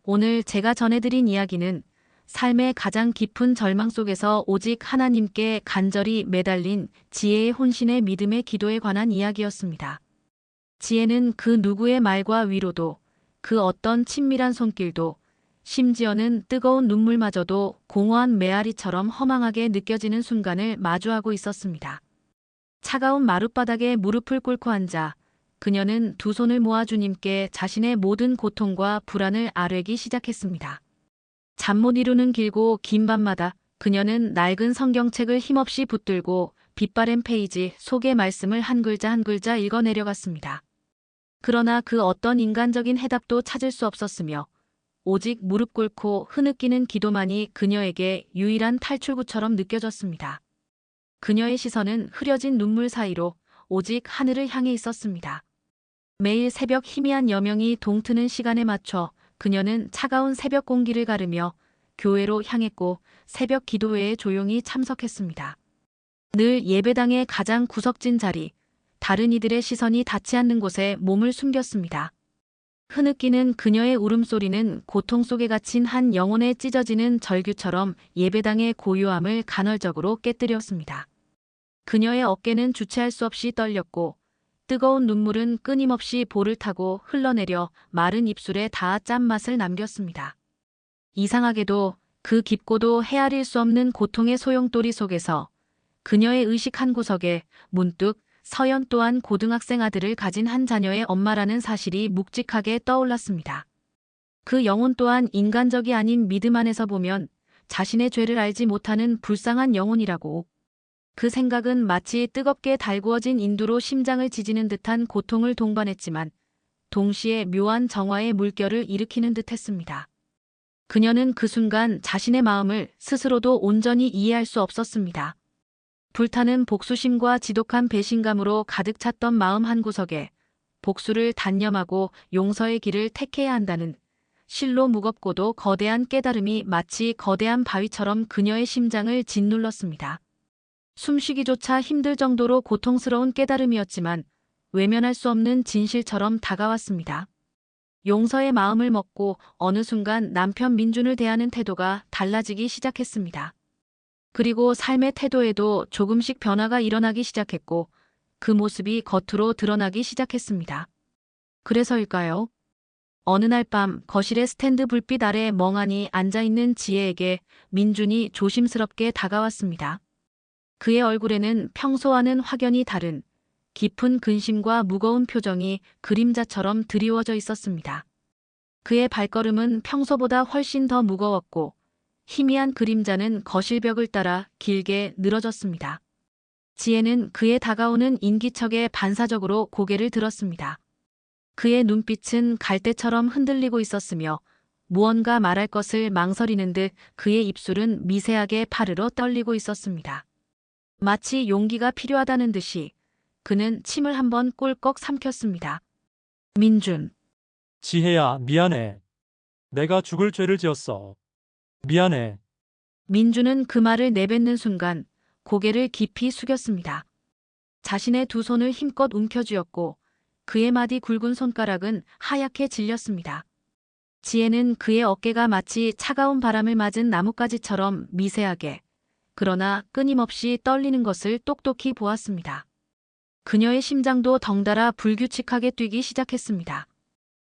오늘 제가 전해드린 이야기는 삶의 가장 깊은 절망 속에서 오직 하나님께 간절히 매달린 지혜의 혼신의 믿음의 기도에 관한 이야기였습니다. 지혜는 그 누구의 말과 위로도, 그 어떤 친밀한 손길도, 심지어는 뜨거운 눈물마저도 공허한 메아리처럼 허망하게 느껴지는 순간을 마주하고 있었습니다. 차가운 마룻바닥에 무릎을 꿇고 앉아 그녀는 두 손을 모아 주님께 자신의 모든 고통과 불안을 아뢰기 시작했습니다. 잠 못 이루는 길고 긴 밤마다 그녀는 낡은 성경책을 힘없이 붙들고 빛바랜 페이지 속의 말씀을 한 글자 한 글자 읽어내려갔습니다. 그러나 그 어떤 인간적인 해답도 찾을 수 없었으며 오직 무릎 꿇고 흐느끼는 기도만이 그녀에게 유일한 탈출구처럼 느껴졌습니다. 그녀의 시선은 흐려진 눈물 사이로 오직 하늘을 향해 있었습니다. 매일 새벽 희미한 여명이 동트는 시간에 맞춰 그녀는 차가운 새벽 공기를 가르며 교회로 향했고 새벽 기도회에 조용히 참석했습니다. 늘 예배당의 가장 구석진 자리, 다른 이들의 시선이 닿지 않는 곳에 몸을 숨겼습니다. 흐느끼는 그녀의 울음소리는 고통 속에 갇힌 한 영혼에 찢어지는 절규처럼 예배당의 고요함을 간헐적으로 깨뜨렸습니다. 그녀의 어깨는 주체할 수 없이 떨렸고 뜨거운 눈물은 끊임없이 볼을 타고 흘러내려 마른 입술에 닿아 짠맛을 남겼습니다. 이상하게도 그 깊고도 헤아릴 수 없는 고통의 소용돌이 속에서 그녀의 의식 한 구석에 문득 서연 또한 고등학생 아들을 가진 한 자녀의 엄마라는 사실이 묵직하게 떠올랐습니다. 그 영혼 또한 인간적이 아닌 믿음 안에서 보면 자신의 죄를 알지 못하는 불쌍한 영혼이라고. 그 생각은 마치 뜨겁게 달구어진 인두로 심장을 지지는 듯한 고통을 동반했지만 동시에 묘한 정화의 물결을 일으키는 듯했습니다. 그녀는 그 순간 자신의 마음을 스스로도 온전히 이해할 수 없었습니다. 불타는 복수심과 지독한 배신감으로 가득 찼던 마음 한구석에 복수를 단념하고 용서의 길을 택해야 한다는 실로 무겁고도 거대한 깨달음이 마치 거대한 바위처럼 그녀의 심장을 짓눌렀습니다. 숨쉬기조차 힘들 정도로 고통스러운 깨달음이었지만 외면할 수 없는 진실처럼 다가왔습니다. 용서의 마음을 먹고 어느 순간 남편 민준을 대하는 태도가 달라지기 시작했습니다. 그리고 삶의 태도에도 조금씩 변화가 일어나기 시작했고 그 모습이 겉으로 드러나기 시작했습니다. 그래서일까요? 어느 날 밤 거실의 스탠드 불빛 아래 멍하니 앉아있는 지혜에게 민준이 조심스럽게 다가왔습니다. 그의 얼굴에는 평소와는 확연히 다른 깊은 근심과 무거운 표정이 그림자처럼 드리워져 있었습니다. 그의 발걸음은 평소보다 훨씬 더 무거웠고 희미한 그림자는 거실벽을 따라 길게 늘어졌습니다. 지혜는 그의 다가오는 인기척에 반사적으로 고개를 들었습니다. 그의 눈빛은 갈대처럼 흔들리고 있었으며 무언가 말할 것을 망설이는 듯 그의 입술은 미세하게 파르르 떨리고 있었습니다. 마치 용기가 필요하다는 듯이 그는 침을 한번 꿀꺽 삼켰습니다. 민준. 지혜야, 미안해. 내가 죽을 죄를 지었어. 미안해. 민준은 그 말을 내뱉는 순간 고개를 깊이 숙였습니다. 자신의 두 손을 힘껏 움켜쥐었고 그의 마디 굵은 손가락은 하얗게 질렸습니다. 지혜는 그의 어깨가 마치 차가운 바람을 맞은 나뭇가지처럼 미세하게 그러나 끊임없이 떨리는 것을 똑똑히 보았습니다. 그녀의 심장도 덩달아 불규칙하게 뛰기 시작했습니다.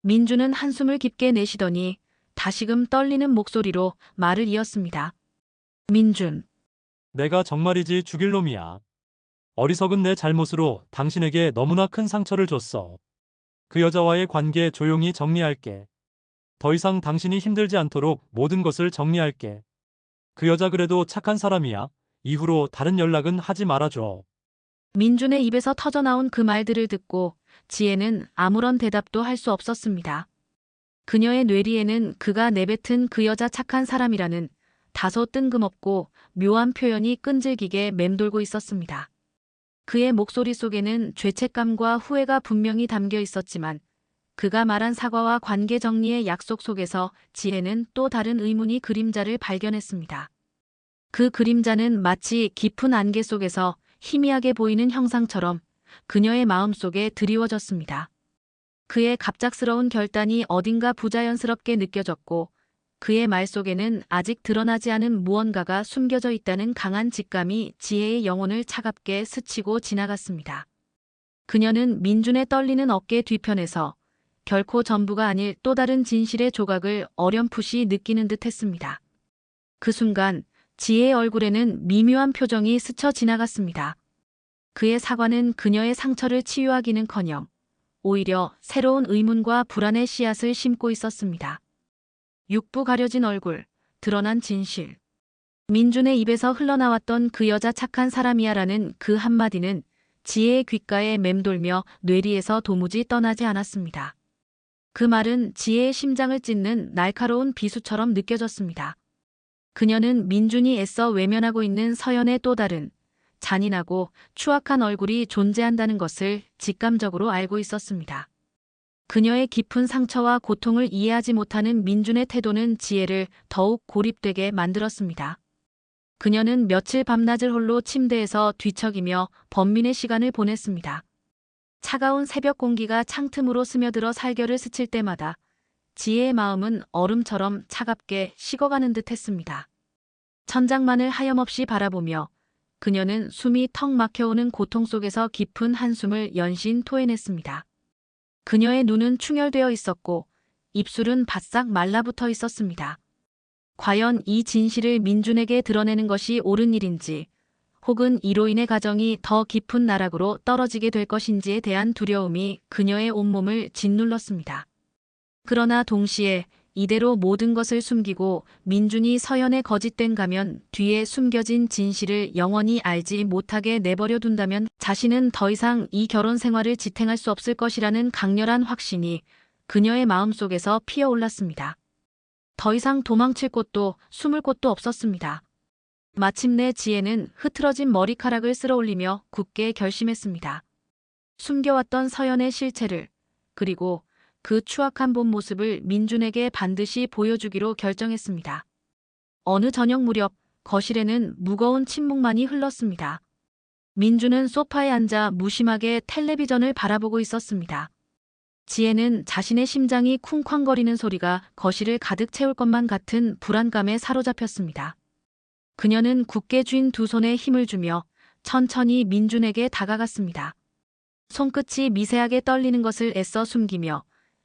민준은 한숨을 깊게 내쉬더니 다시금 떨리는 목소리로 말을 이었습니다. 민준. 내가 정말이지 죽일 놈이야. 어리석은 내 잘못으로 당신에게 너무나 큰 상처를 줬어. 그 여자와의 관계 조용히 정리할게. 더 이상 당신이 힘들지 않도록 모든 것을 정리할게. 그 여자 그래도 착한 사람이야. 이후로 다른 연락은 하지 말아줘. 민준의 입에서 터져나온 그 말들을 듣고 지혜는 아무런 대답도 할 수 없었습니다. 그녀의 뇌리에는 그가 내뱉은 그 여자 착한 사람이라는 다소 뜬금없고 묘한 표현이 끈질기게 맴돌고 있었습니다. 그의 목소리 속에는 죄책감과 후회가 분명히 담겨 있었지만 그가 말한 사과와 관계 정리의 약속 속에서 지혜는 또 다른 의문이 그림자를 발견했습니다. 그 그림자는 마치 깊은 안개 속에서 희미하게 보이는 형상처럼 그녀의 마음속에 드리워졌습니다. 그의 갑작스러운 결단이 어딘가 부자연스럽게 느껴졌고 그의 말 속에는 아직 드러나지 않은 무언가가 숨겨져 있다는 강한 직감이 지혜의 영혼을 차갑게 스치고 지나갔습니다. 그녀는 민준의 떨리는 어깨 뒤편에서 결코 전부가 아닐 또 다른 진실의 조각을 어렴풋이 느끼는 듯 했습니다. 그 순간 지혜의 얼굴에는 미묘한 표정이 스쳐 지나갔습니다. 그의 사과는 그녀의 상처를 치유하기는커녕 오히려 새로운 의문과 불안의 씨앗을 심고 있었습니다. 육부 가려진 얼굴, 드러난 진실. 민준의 입에서 흘러나왔던 그 여자 착한 사람이야라는 그 한마디는 지혜의 귓가에 맴돌며 뇌리에서 도무지 떠나지 않았습니다. 그 말은 지혜의 심장을 찢는 날카로운 비수처럼 느껴졌습니다. 그녀는 민준이 애써 외면하고 있는 서연의 또 다른 잔인하고 추악한 얼굴이 존재한다는 것을 직감적으로 알고 있었습니다. 그녀의 깊은 상처와 고통을 이해하지 못하는 민준의 태도는 지혜를 더욱 고립되게 만들었습니다. 그녀는 며칠 밤낮을 홀로 침대에서 뒤척이며 번민의 시간을 보냈습니다. 차가운 새벽 공기가 창틈으로 스며들어 살결을 스칠 때마다 지혜의 마음은 얼음처럼 차갑게 식어가는 듯 했습니다. 천장만을 하염없이 바라보며 그녀는 숨이 턱 막혀오는 고통 속에서 깊은 한숨을 연신 토해냈습니다. 그녀의 눈은 충혈되어 있었고 입술은 바싹 말라붙어 있었습니다. 과연 이 진실을 민준에게 드러내는 것이 옳은 일인지 혹은 이로 인해 가정이 더 깊은 나락으로 떨어지게 될 것인지에 대한 두려움이 그녀의 온몸을 짓눌렀습니다. 그러나 동시에 이대로 모든 것을 숨기고 민준이 서연의 거짓된 가면 뒤에 숨겨진 진실을 영원히 알지 못하게 내버려 둔다면 자신은 더 이상 이 결혼 생활을 지탱할 수 없을 것이라는 강렬한 확신이 그녀의 마음속에서 피어올랐습니다. 더 이상 도망칠 곳도 숨을 곳도 없었습니다. 마침내 지혜는 흐트러진 머리카락을 쓸어올리며 굳게 결심했습니다. 숨겨왔던 서연의 실체를, 그리고 그 추악한 본 모습을 민준에게 반드시 보여주기로 결정했습니다. 어느 저녁 무렵 거실에는 무거운 침묵만이 흘렀습니다. 민준은 소파에 앉아 무심하게 텔레비전을 바라보고 있었습니다. 지혜는 자신의 심장이 쿵쾅거리는 소리가 거실을 가득 채울 것만 같은 불안감에 사로잡혔습니다. 그녀는 굳게 쥔 두 손에 힘을 주며 천천히 민준에게 다가갔습니다. 손끝이 미세하게 떨리는 것을 애써 숨기며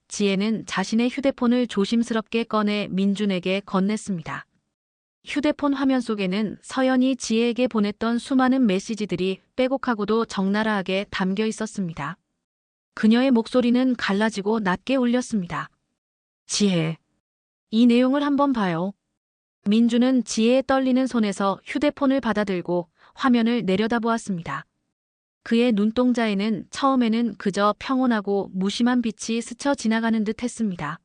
지혜는 자신의 휴대폰을 조심스럽게 꺼내 민준에게 건넸습니다. 휴대폰 화면 속에는 서연이 지혜에게 보냈던 수많은 메시지들이 빼곡하고도 적나라하게 담겨 있었습니다. 그녀의 목소리는 갈라지고 낮게 울렸습니다. 지혜, 이 내용을 한번 봐요. 민준은 지혜의 떨리는 손에서 휴대폰을 받아들고 화면을 내려다보았습니다. 그의 눈동자에는 처음에는 그저 평온하고 무심한 빛이 스쳐 지나가는 듯 했습니다.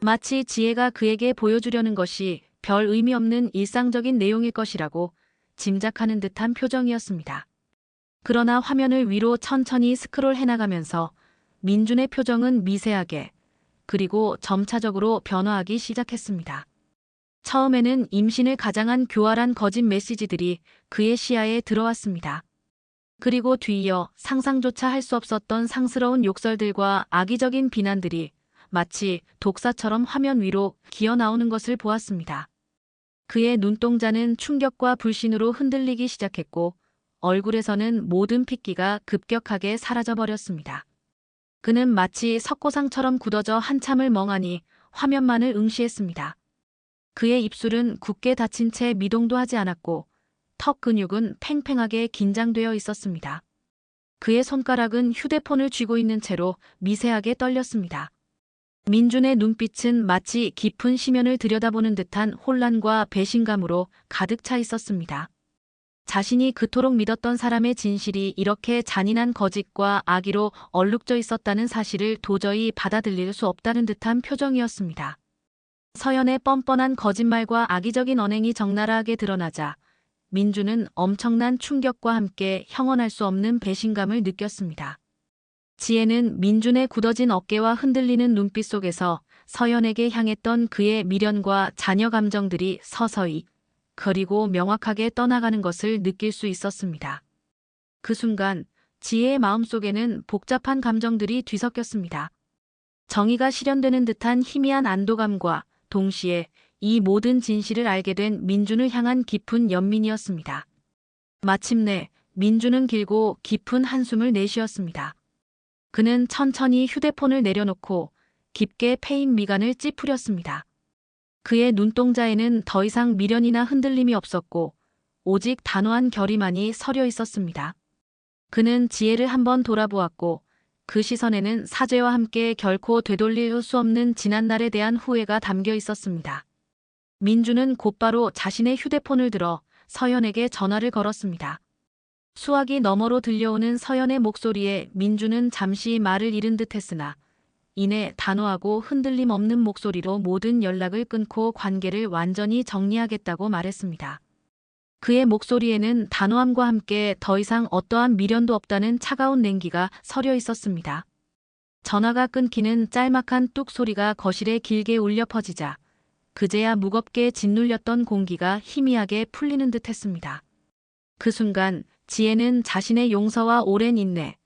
마치 지혜가 그에게 보여주려는 것이 별 의미 없는 일상적인 내용일 것이라고 짐작하는 듯한 표정이었습니다. 그러나 화면을 위로 천천히 스크롤 해나가면서 민준의 표정은 미세하게, 그리고 점차적으로 변화하기 시작했습니다. 처음에는 임신을 가장한 교활한 거짓 메시지들이 그의 시야에 들어왔습니다. 그리고 뒤이어 상상조차 할 수 없었던 상스러운 욕설들과 악의적인 비난들이 마치 독사처럼 화면 위로 기어 나오는 것을 보았습니다. 그의 눈동자는 충격과 불신으로 흔들리기 시작했고 얼굴에서는 모든 핏기가 급격하게 사라져버렸습니다. 그는 마치 석고상처럼 굳어져 한참을 멍하니 화면만을 응시했습니다. 그의 입술은 굳게 닫힌 채 미동도 하지 않았고 턱 근육은 팽팽하게 긴장되어 있었습니다. 그의 손가락은 휴대폰을 쥐고 있는 채로 미세하게 떨렸습니다. 민준의 눈빛은 마치 깊은 심연을 들여다보는 듯한 혼란과 배신감으로 가득 차 있었습니다. 자신이 그토록 믿었던 사람의 진실이 이렇게 잔인한 거짓과 악의로 얼룩져 있었다는 사실을 도저히 받아들일 수 없다는 듯한 표정이었습니다. 서연의 뻔뻔한 거짓말과 악의적인 언행이 적나라하게 드러나자 민준은 엄청난 충격과 함께 형언할 수 없는 배신감을 느꼈습니다. 지혜는 민준의 굳어진 어깨와 흔들리는 눈빛 속에서 서연에게 향했던 그의 미련과 자녀 감정들이 서서히, 그리고 명확하게 떠나가는 것을 느낄 수 있었습니다. 그 순간 지혜의 마음속에는 복잡한 감정들이 뒤섞였습니다. 정의가 실현되는 듯한 희미한 안도감과 동시에 이 모든 진실을 알게 된 민준을 향한 깊은 연민이었습니다. 마침내 민준은 길고 깊은 한숨을 내쉬었습니다. 그는 천천히 휴대폰을 내려놓고 깊게 패인 미간을 찌푸렸습니다. 그의 눈동자에는 더 이상 미련이나 흔들림이 없었고 오직 단호한 결의만이 서려 있었습니다. 그는 지혜를 한번 돌아보았고 그 시선에는 사죄와 함께 결코 되돌릴 수 없는 지난날에 대한 후회가 담겨 있었습니다. 민준은 곧바로 자신의 휴대폰을 들어 서연에게 전화를 걸었습니다. 수화기 너머로 들려오는 서연의 목소리에 민준은 잠시 말을 잃은 듯 했으나 이내 단호하고 흔들림 없는 목소리로 모든 연락을 끊고 관계를 완전히 정리하겠다고 말했습니다. 그의 목소리에는 단호함과 함께 더 이상 어떠한 미련도 없다는 차가운 냉기가 서려 있었습니다. 전화가 끊기는 짤막한 뚝 소리가 거실에 길게 울려 퍼지자 그제야 무겁게 짓눌렸던 공기가 희미하게 풀리는 듯 했습니다. 그 순간 지혜는 자신의 용서와 오랜 인내,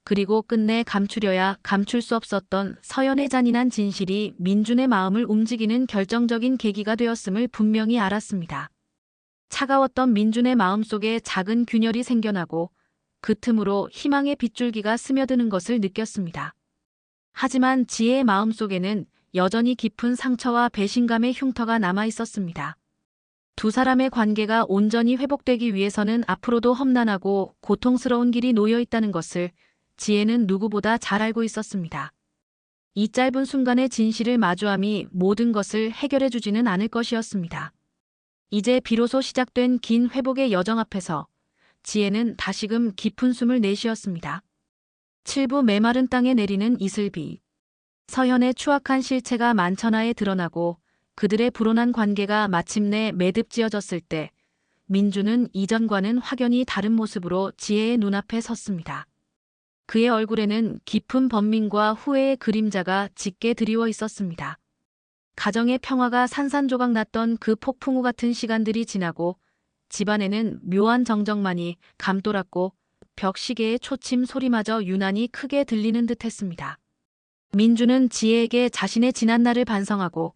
그리고 끝내 감추려야 감출 수 없었던 서연의 잔인한 진실이 민준의 마음을 움직이는 결정적인 계기가 되었음을 분명히 알았습니다. 차가웠던 민준의 마음속에 작은 균열이 생겨나고 그 틈으로 희망의 빗줄기가 스며드는 것을 느꼈습니다. 하지만 지혜의 마음속에는 여전히 깊은 상처와 배신감의 흉터가 남아 있었습니다. 두 사람의 관계가 온전히 회복되기 위해서는 앞으로도 험난하고 고통스러운 길이 놓여 있다는 것을 지혜는 누구보다 잘 알고 있었습니다. 이 짧은 순간의 진실을 마주함이 모든 것을 해결해 주지는 않을 것이었습니다. 이제 비로소 시작된 긴 회복의 여정 앞에서 지혜는 다시금 깊은 숨을 내쉬었습니다. 칠부 메마른 땅에 내리는 이슬비. 서현의 추악한 실체가 만천하에 드러나고 그들의 불온한 관계가 마침내 매듭지어졌을 때 민주는 이전과는 확연히 다른 모습으로 지혜의 눈앞에 섰습니다. 그의 얼굴에는 깊은 번민과 후회의 그림자가 짙게 드리워 있었습니다. 가정의 평화가 산산조각 났던 그 폭풍우 같은 시간들이 지나고 집안에는 묘한 정적만이 감돌았고 벽시계의 초침 소리마저 유난히 크게 들리는 듯했습니다. 민주는 지혜에게 자신의 지난날을 반성하고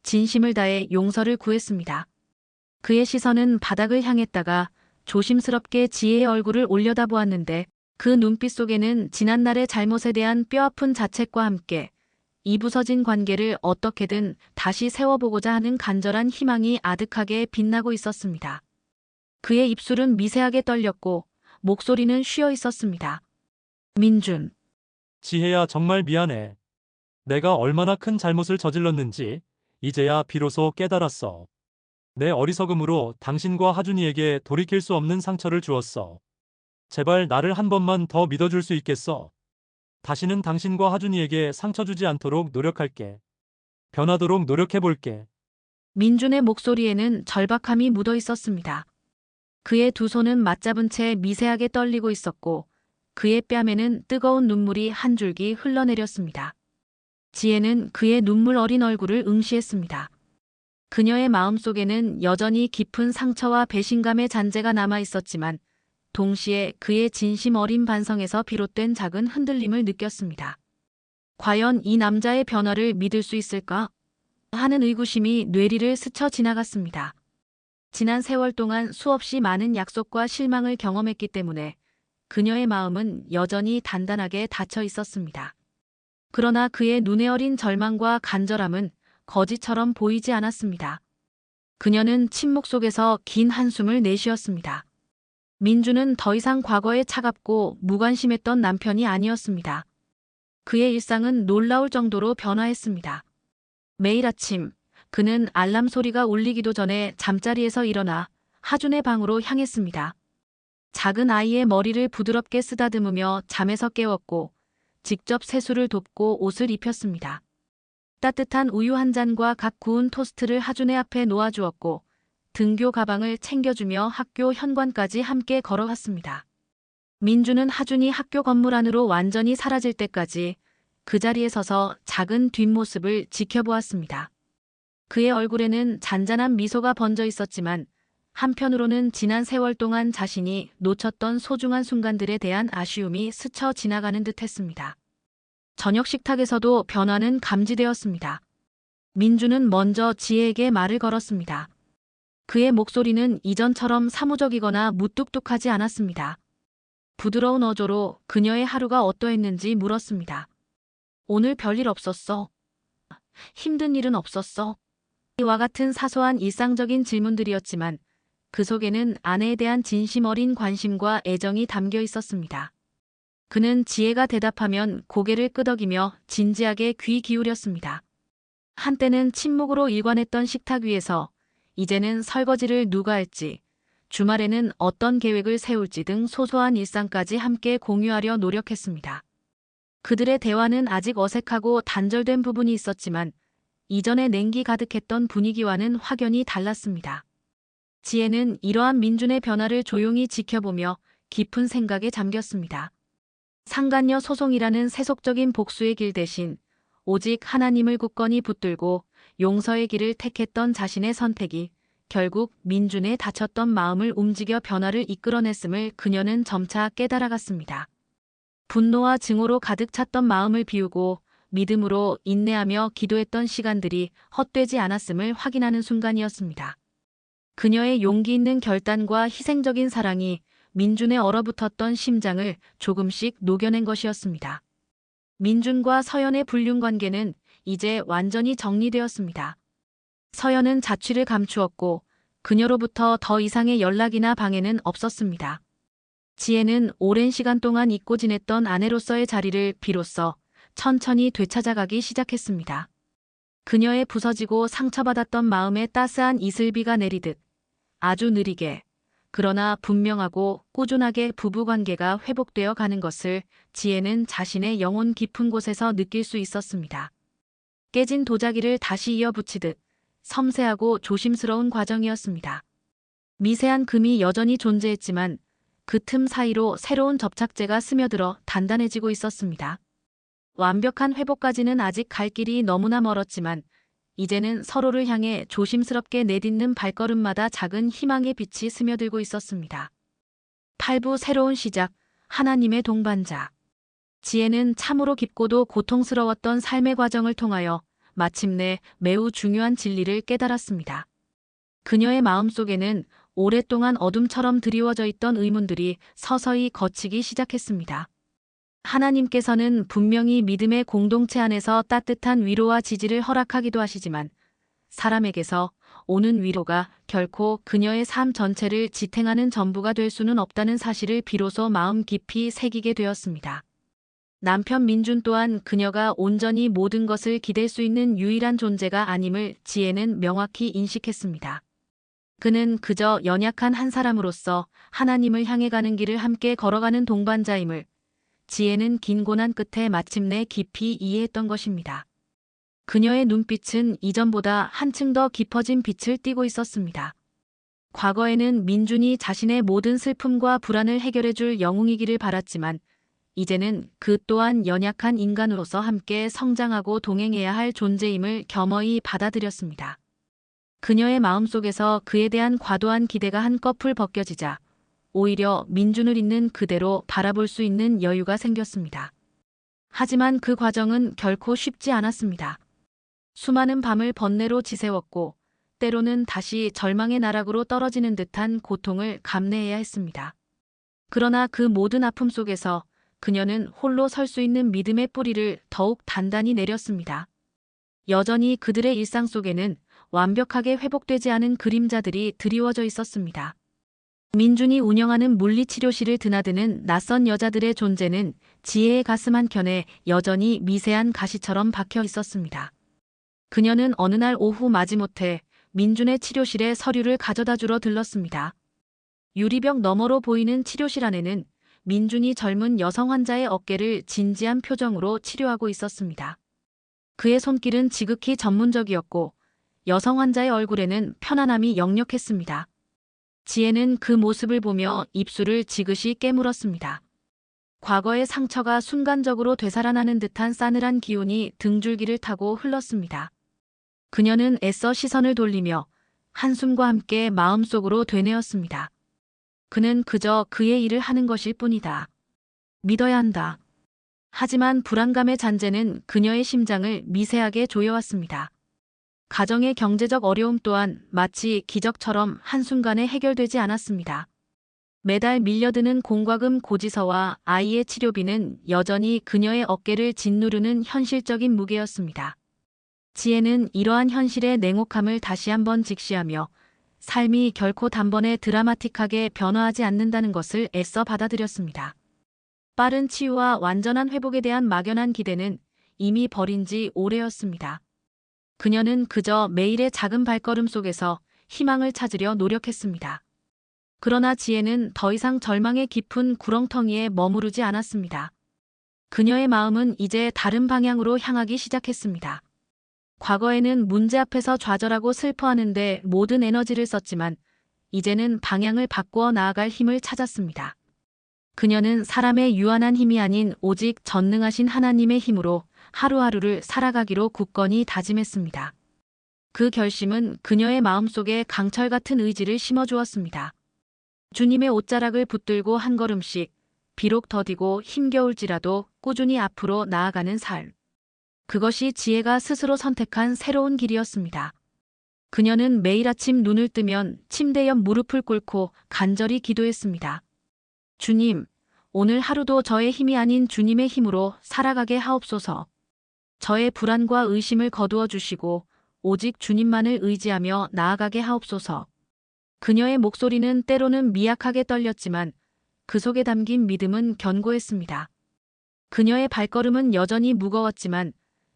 진심을 다해 용서를 구했습니다. 그의 시선은 바닥을 향했다가 조심스럽게 지혜의 얼굴을 올려다보았는데 그 눈빛 속에는 지난날의 잘못에 대한 뼈아픈 자책과 함께 이 부서진 관계를 어떻게든 다시 세워보고자 하는 간절한 희망이 아득하게 빛나고 있었습니다. 그의 입술은 미세하게 떨렸고 목소리는 쉬어 있었습니다. 민준. 지혜야, 정말 미안해. 내가 얼마나 큰 잘못을 저질렀는지 이제야 비로소 깨달았어. 내 어리석음으로 당신과 하준이에게 돌이킬 수 없는 상처를 주었어. 제발 나를 한 번만 더 믿어줄 수 있겠어? 다시는 당신과 하준이에게 상처 주지 않도록 노력할게. 변하도록 노력해볼게. 민준의 목소리에는 절박함이 묻어 있었습니다. 그의 두 손은 맞잡은 채 미세하게 떨리고 있었고 그의 뺨에는 뜨거운 눈물이 한 줄기 흘러내렸습니다. 지혜는 그의 눈물 어린 얼굴을 응시했습니다. 그녀의 마음속에는 여전히 깊은 상처와 배신감의 잔재가 남아 있었지만 동시에 그의 진심 어린 반성에서 비롯된 작은 흔들림을 느꼈습니다. 과연 이 남자의 변화를 믿을 수 있을까? 하는 의구심이 뇌리를 스쳐 지나갔습니다. 지난 세월 동안 수없이 많은 약속과 실망을 경험했기 때문에 그녀의 마음은 여전히 단단하게 닫혀 있었습니다. 그러나 그의 눈에 어린 절망과 간절함은 거짓처럼 보이지 않았습니다. 그녀는 침묵 속에서 긴 한숨을 내쉬었습니다. 민주는 더 이상 과거에 차갑고 무관심했던 남편이 아니었습니다. 그의 일상은 놀라울 정도로 변화했습니다. 매일 아침 그는 알람 소리가 울리기도 전에 잠자리에서 일어나 하준의 방으로 향했습니다. 작은 아이의 머리를 부드럽게 쓰다듬으며 잠에서 깨웠고 직접 세수를 돕고 옷을 입혔습니다. 따뜻한 우유 한 잔과 갓 구운 토스트를 하준의 앞에 놓아주었고 등교 가방을 챙겨주며 학교 현관까지 함께 걸어갔습니다. 민주는 하준이 학교 건물 안으로 완전히 사라질 때까지 그 자리에 서서 작은 뒷모습을 지켜보았습니다. 그의 얼굴에는 잔잔한 미소가 번져 있었지만 한편으로는 지난 세월 동안 자신이 놓쳤던 소중한 순간들에 대한 아쉬움이 스쳐 지나가는 듯했습니다. 저녁 식탁에서도 변화는 감지되었습니다. 민주는 먼저 지혜에게 말을 걸었습니다. 그의 목소리는 이전처럼 사무적이거나 무뚝뚝하지 않았습니다. 부드러운 어조로 그녀의 하루가 어떠했는지 물었습니다. 오늘 별일 없었어? 힘든 일은 없었어? 이와 같은 사소한 일상적인 질문들이었지만 그 속에는 아내에 대한 진심 어린 관심과 애정이 담겨 있었습니다. 그는 지혜가 대답하면 고개를 끄덕이며 진지하게 귀 기울였습니다. 한때는 침묵으로 일관했던 식탁 위에서 이제는 설거지를 누가 할지, 주말에는 어떤 계획을 세울지 등 소소한 일상까지 함께 공유하려 노력했습니다. 그들의 대화는 아직 어색하고 단절된 부분이 있었지만 이전에 냉기 가득했던 분위기와는 확연히 달랐습니다. 지혜는 이러한 민준의 변화를 조용히 지켜보며 깊은 생각에 잠겼습니다. 상간녀 소송이라는 세속적인 복수의 길 대신 오직 하나님을 굳건히 붙들고 용서의 길을 택했던 자신의 선택이 결국 민준의 다쳤던 마음을 움직여 변화를 이끌어냈음을 그녀는 점차 깨달아갔습니다. 분노와 증오로 가득 찼던 마음을 비우고 믿음으로 인내하며 기도했던 시간들이 헛되지 않았음을 확인하는 순간이었습니다. 그녀의 용기 있는 결단과 희생적인 사랑이 민준의 얼어붙었던 심장을 조금씩 녹여낸 것이었습니다. 민준과 서연의 불륜 관계는 이제 완전히 정리되었습니다. 서연은 자취를 감추었고 그녀로부터 더 이상의 연락이나 방해는 없었습니다. 지혜는 오랜 시간 동안 잊고 지냈던 아내로서의 자리를 비로소 천천히 되찾아가기 시작했습니다. 그녀의 부서지고 상처받았던 마음에 따스한 이슬비가 내리듯 아주 느리게, 그러나 분명하고 꾸준하게 부부관계가 회복되어 가는 것을 지혜는 자신의 영혼 깊은 곳에서 느낄 수 있었습니다. 깨진 도자기를 다시 이어붙이듯 섬세하고 조심스러운 과정이었습니다. 미세한 금이 여전히 존재했지만 그 틈 사이로 새로운 접착제가 스며들어 단단해지고 있었습니다. 완벽한 회복까지는 아직 갈 길이 너무나 멀었지만 이제는 서로를 향해 조심스럽게 내딛는 발걸음마다 작은 희망의 빛이 스며들고 있었습니다. 8부 새로운 시작, 하나님의 동반자. 지혜는 참으로 깊고도 고통스러웠던 삶의 과정을 통하여 마침내 매우 중요한 진리를 깨달았습니다. 그녀의 마음속에는 오랫동안 어둠처럼 드리워져 있던 의문들이 서서히 걷히기 시작했습니다. 하나님께서는 분명히 믿음의 공동체 안에서 따뜻한 위로와 지지를 허락하기도 하시지만 사람에게서 오는 위로가 결코 그녀의 삶 전체를 지탱하는 전부가 될 수는 없다는 사실을 비로소 마음 깊이 새기게 되었습니다. 남편 민준 또한 그녀가 온전히 모든 것을 기댈 수 있는 유일한 존재가 아님을 지혜는 명확히 인식했습니다. 그는 그저 연약한 한 사람으로서 하나님을 향해 가는 길을 함께 걸어가는 동반자임을 지혜는 긴 고난 끝에 마침내 깊이 이해했던 것입니다. 그녀의 눈빛은 이전보다 한층 더 깊어진 빛을 띠고 있었습니다. 과거에는 민준이 자신의 모든 슬픔과 불안을 해결해줄 영웅이기를 바랐지만 이제는 그 또한 연약한 인간으로서 함께 성장하고 동행해야 할 존재임을 겸허히 받아들였습니다. 그녀의 마음속에서 그에 대한 과도한 기대가 한꺼풀 벗겨지자 오히려 민준을 있는 그대로 바라볼 수 있는 여유가 생겼습니다. 하지만 그 과정은 결코 쉽지 않았습니다. 수많은 밤을 번뇌로 지새웠고 때로는 다시 절망의 나락으로 떨어지는 듯한 고통을 감내해야 했습니다. 그러나 그 모든 아픔 속에서 그녀는 홀로 설 수 있는 믿음의 뿌리를 더욱 단단히 내렸습니다. 여전히 그들의 일상 속에는 완벽하게 회복되지 않은 그림자들이 드리워져 있었습니다. 민준이 운영하는 물리치료실을 드나드는 낯선 여자들의 존재는 지혜의 가슴 한켠에 여전히 미세한 가시처럼 박혀 있었습니다. 그녀는 어느 날 오후 마지못해 민준의 치료실에 서류를 가져다 주러 들렀습니다. 유리벽 너머로 보이는 치료실 안에는 민준이 젊은 여성 환자의 어깨를 진지한 표정으로 치료하고 있었습니다. 그의 손길은 지극히 전문적이었고 여성 환자의 얼굴에는 편안함이 역력했습니다. 지혜는 그 모습을 보며 입술을 지그시 깨물었습니다. 과거의 상처가 순간적으로 되살아나는 듯한 싸늘한 기운이 등줄기를 타고 흘렀습니다. 그녀는 애써 시선을 돌리며 한숨과 함께 마음속으로 되뇌었습니다. 그는 그저 그의 일을 하는 것일 뿐이다. 믿어야 한다. 하지만 불안감의 잔재는 그녀의 심장을 미세하게 조여왔습니다. 가정의 경제적 어려움 또한 마치 기적처럼 한순간에 해결되지 않았습니다. 매달 밀려드는 공과금 고지서와 아이의 치료비는 여전히 그녀의 어깨를 짓누르는 현실적인 무게였습니다. 지혜는 이러한 현실의 냉혹함을 다시 한번 직시하며 삶이 결코 단번에 드라마틱하게 변화하지 않는다는 것을 애써 받아들였습니다. 빠른 치유와 완전한 회복에 대한 막연한 기대는 이미 버린 지 오래였습니다. 그녀는 그저 매일의 작은 발걸음 속에서 희망을 찾으려 노력했습니다. 그러나 지혜는 더 이상 절망의 깊은 구렁텅이에 머무르지 않았습니다. 그녀의 마음은 이제 다른 방향으로 향하기 시작했습니다. 과거에는 문제 앞에서 좌절하고 슬퍼하는데 모든 에너지를 썼지만 이제는 방향을 바꾸어 나아갈 힘을 찾았습니다. 그녀는 사람의 유한한 힘이 아닌 오직 전능하신 하나님의 힘으로 하루하루를 살아가기로 굳건히 다짐했습니다. 그 결심은 그녀의 마음속에 강철 같은 의지를 심어주었습니다. 주님의 옷자락을 붙들고 한 걸음씩, 비록 더디고 힘겨울지라도 꾸준히 앞으로 나아가는 삶. 그것이 지혜가 스스로 선택한 새로운 길이었습니다. 그녀는 매일 아침 눈을 뜨면 침대 옆 무릎을 꿇고 간절히 기도했습니다. 주님, 오늘 하루도 저의 힘이 아닌 주님의 힘으로 살아가게 하옵소서. 저의 불안과 의심을 거두어 주시고 오직 주님만을 의지하며 나아가게 하옵소서. 그녀의 목소리는 때로는 미약하게 떨렸지만 그 속에 담긴 믿음은 견고했습니다. 그녀의 발걸음은 여전히 무거웠지만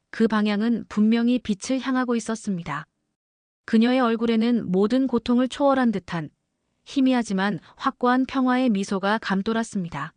그 방향은 분명히 빛을 향하고 있었습니다. 그녀의 얼굴에는 모든 고통을 초월한 듯한 희미하지만 확고한 평화의 미소가 감돌았습니다.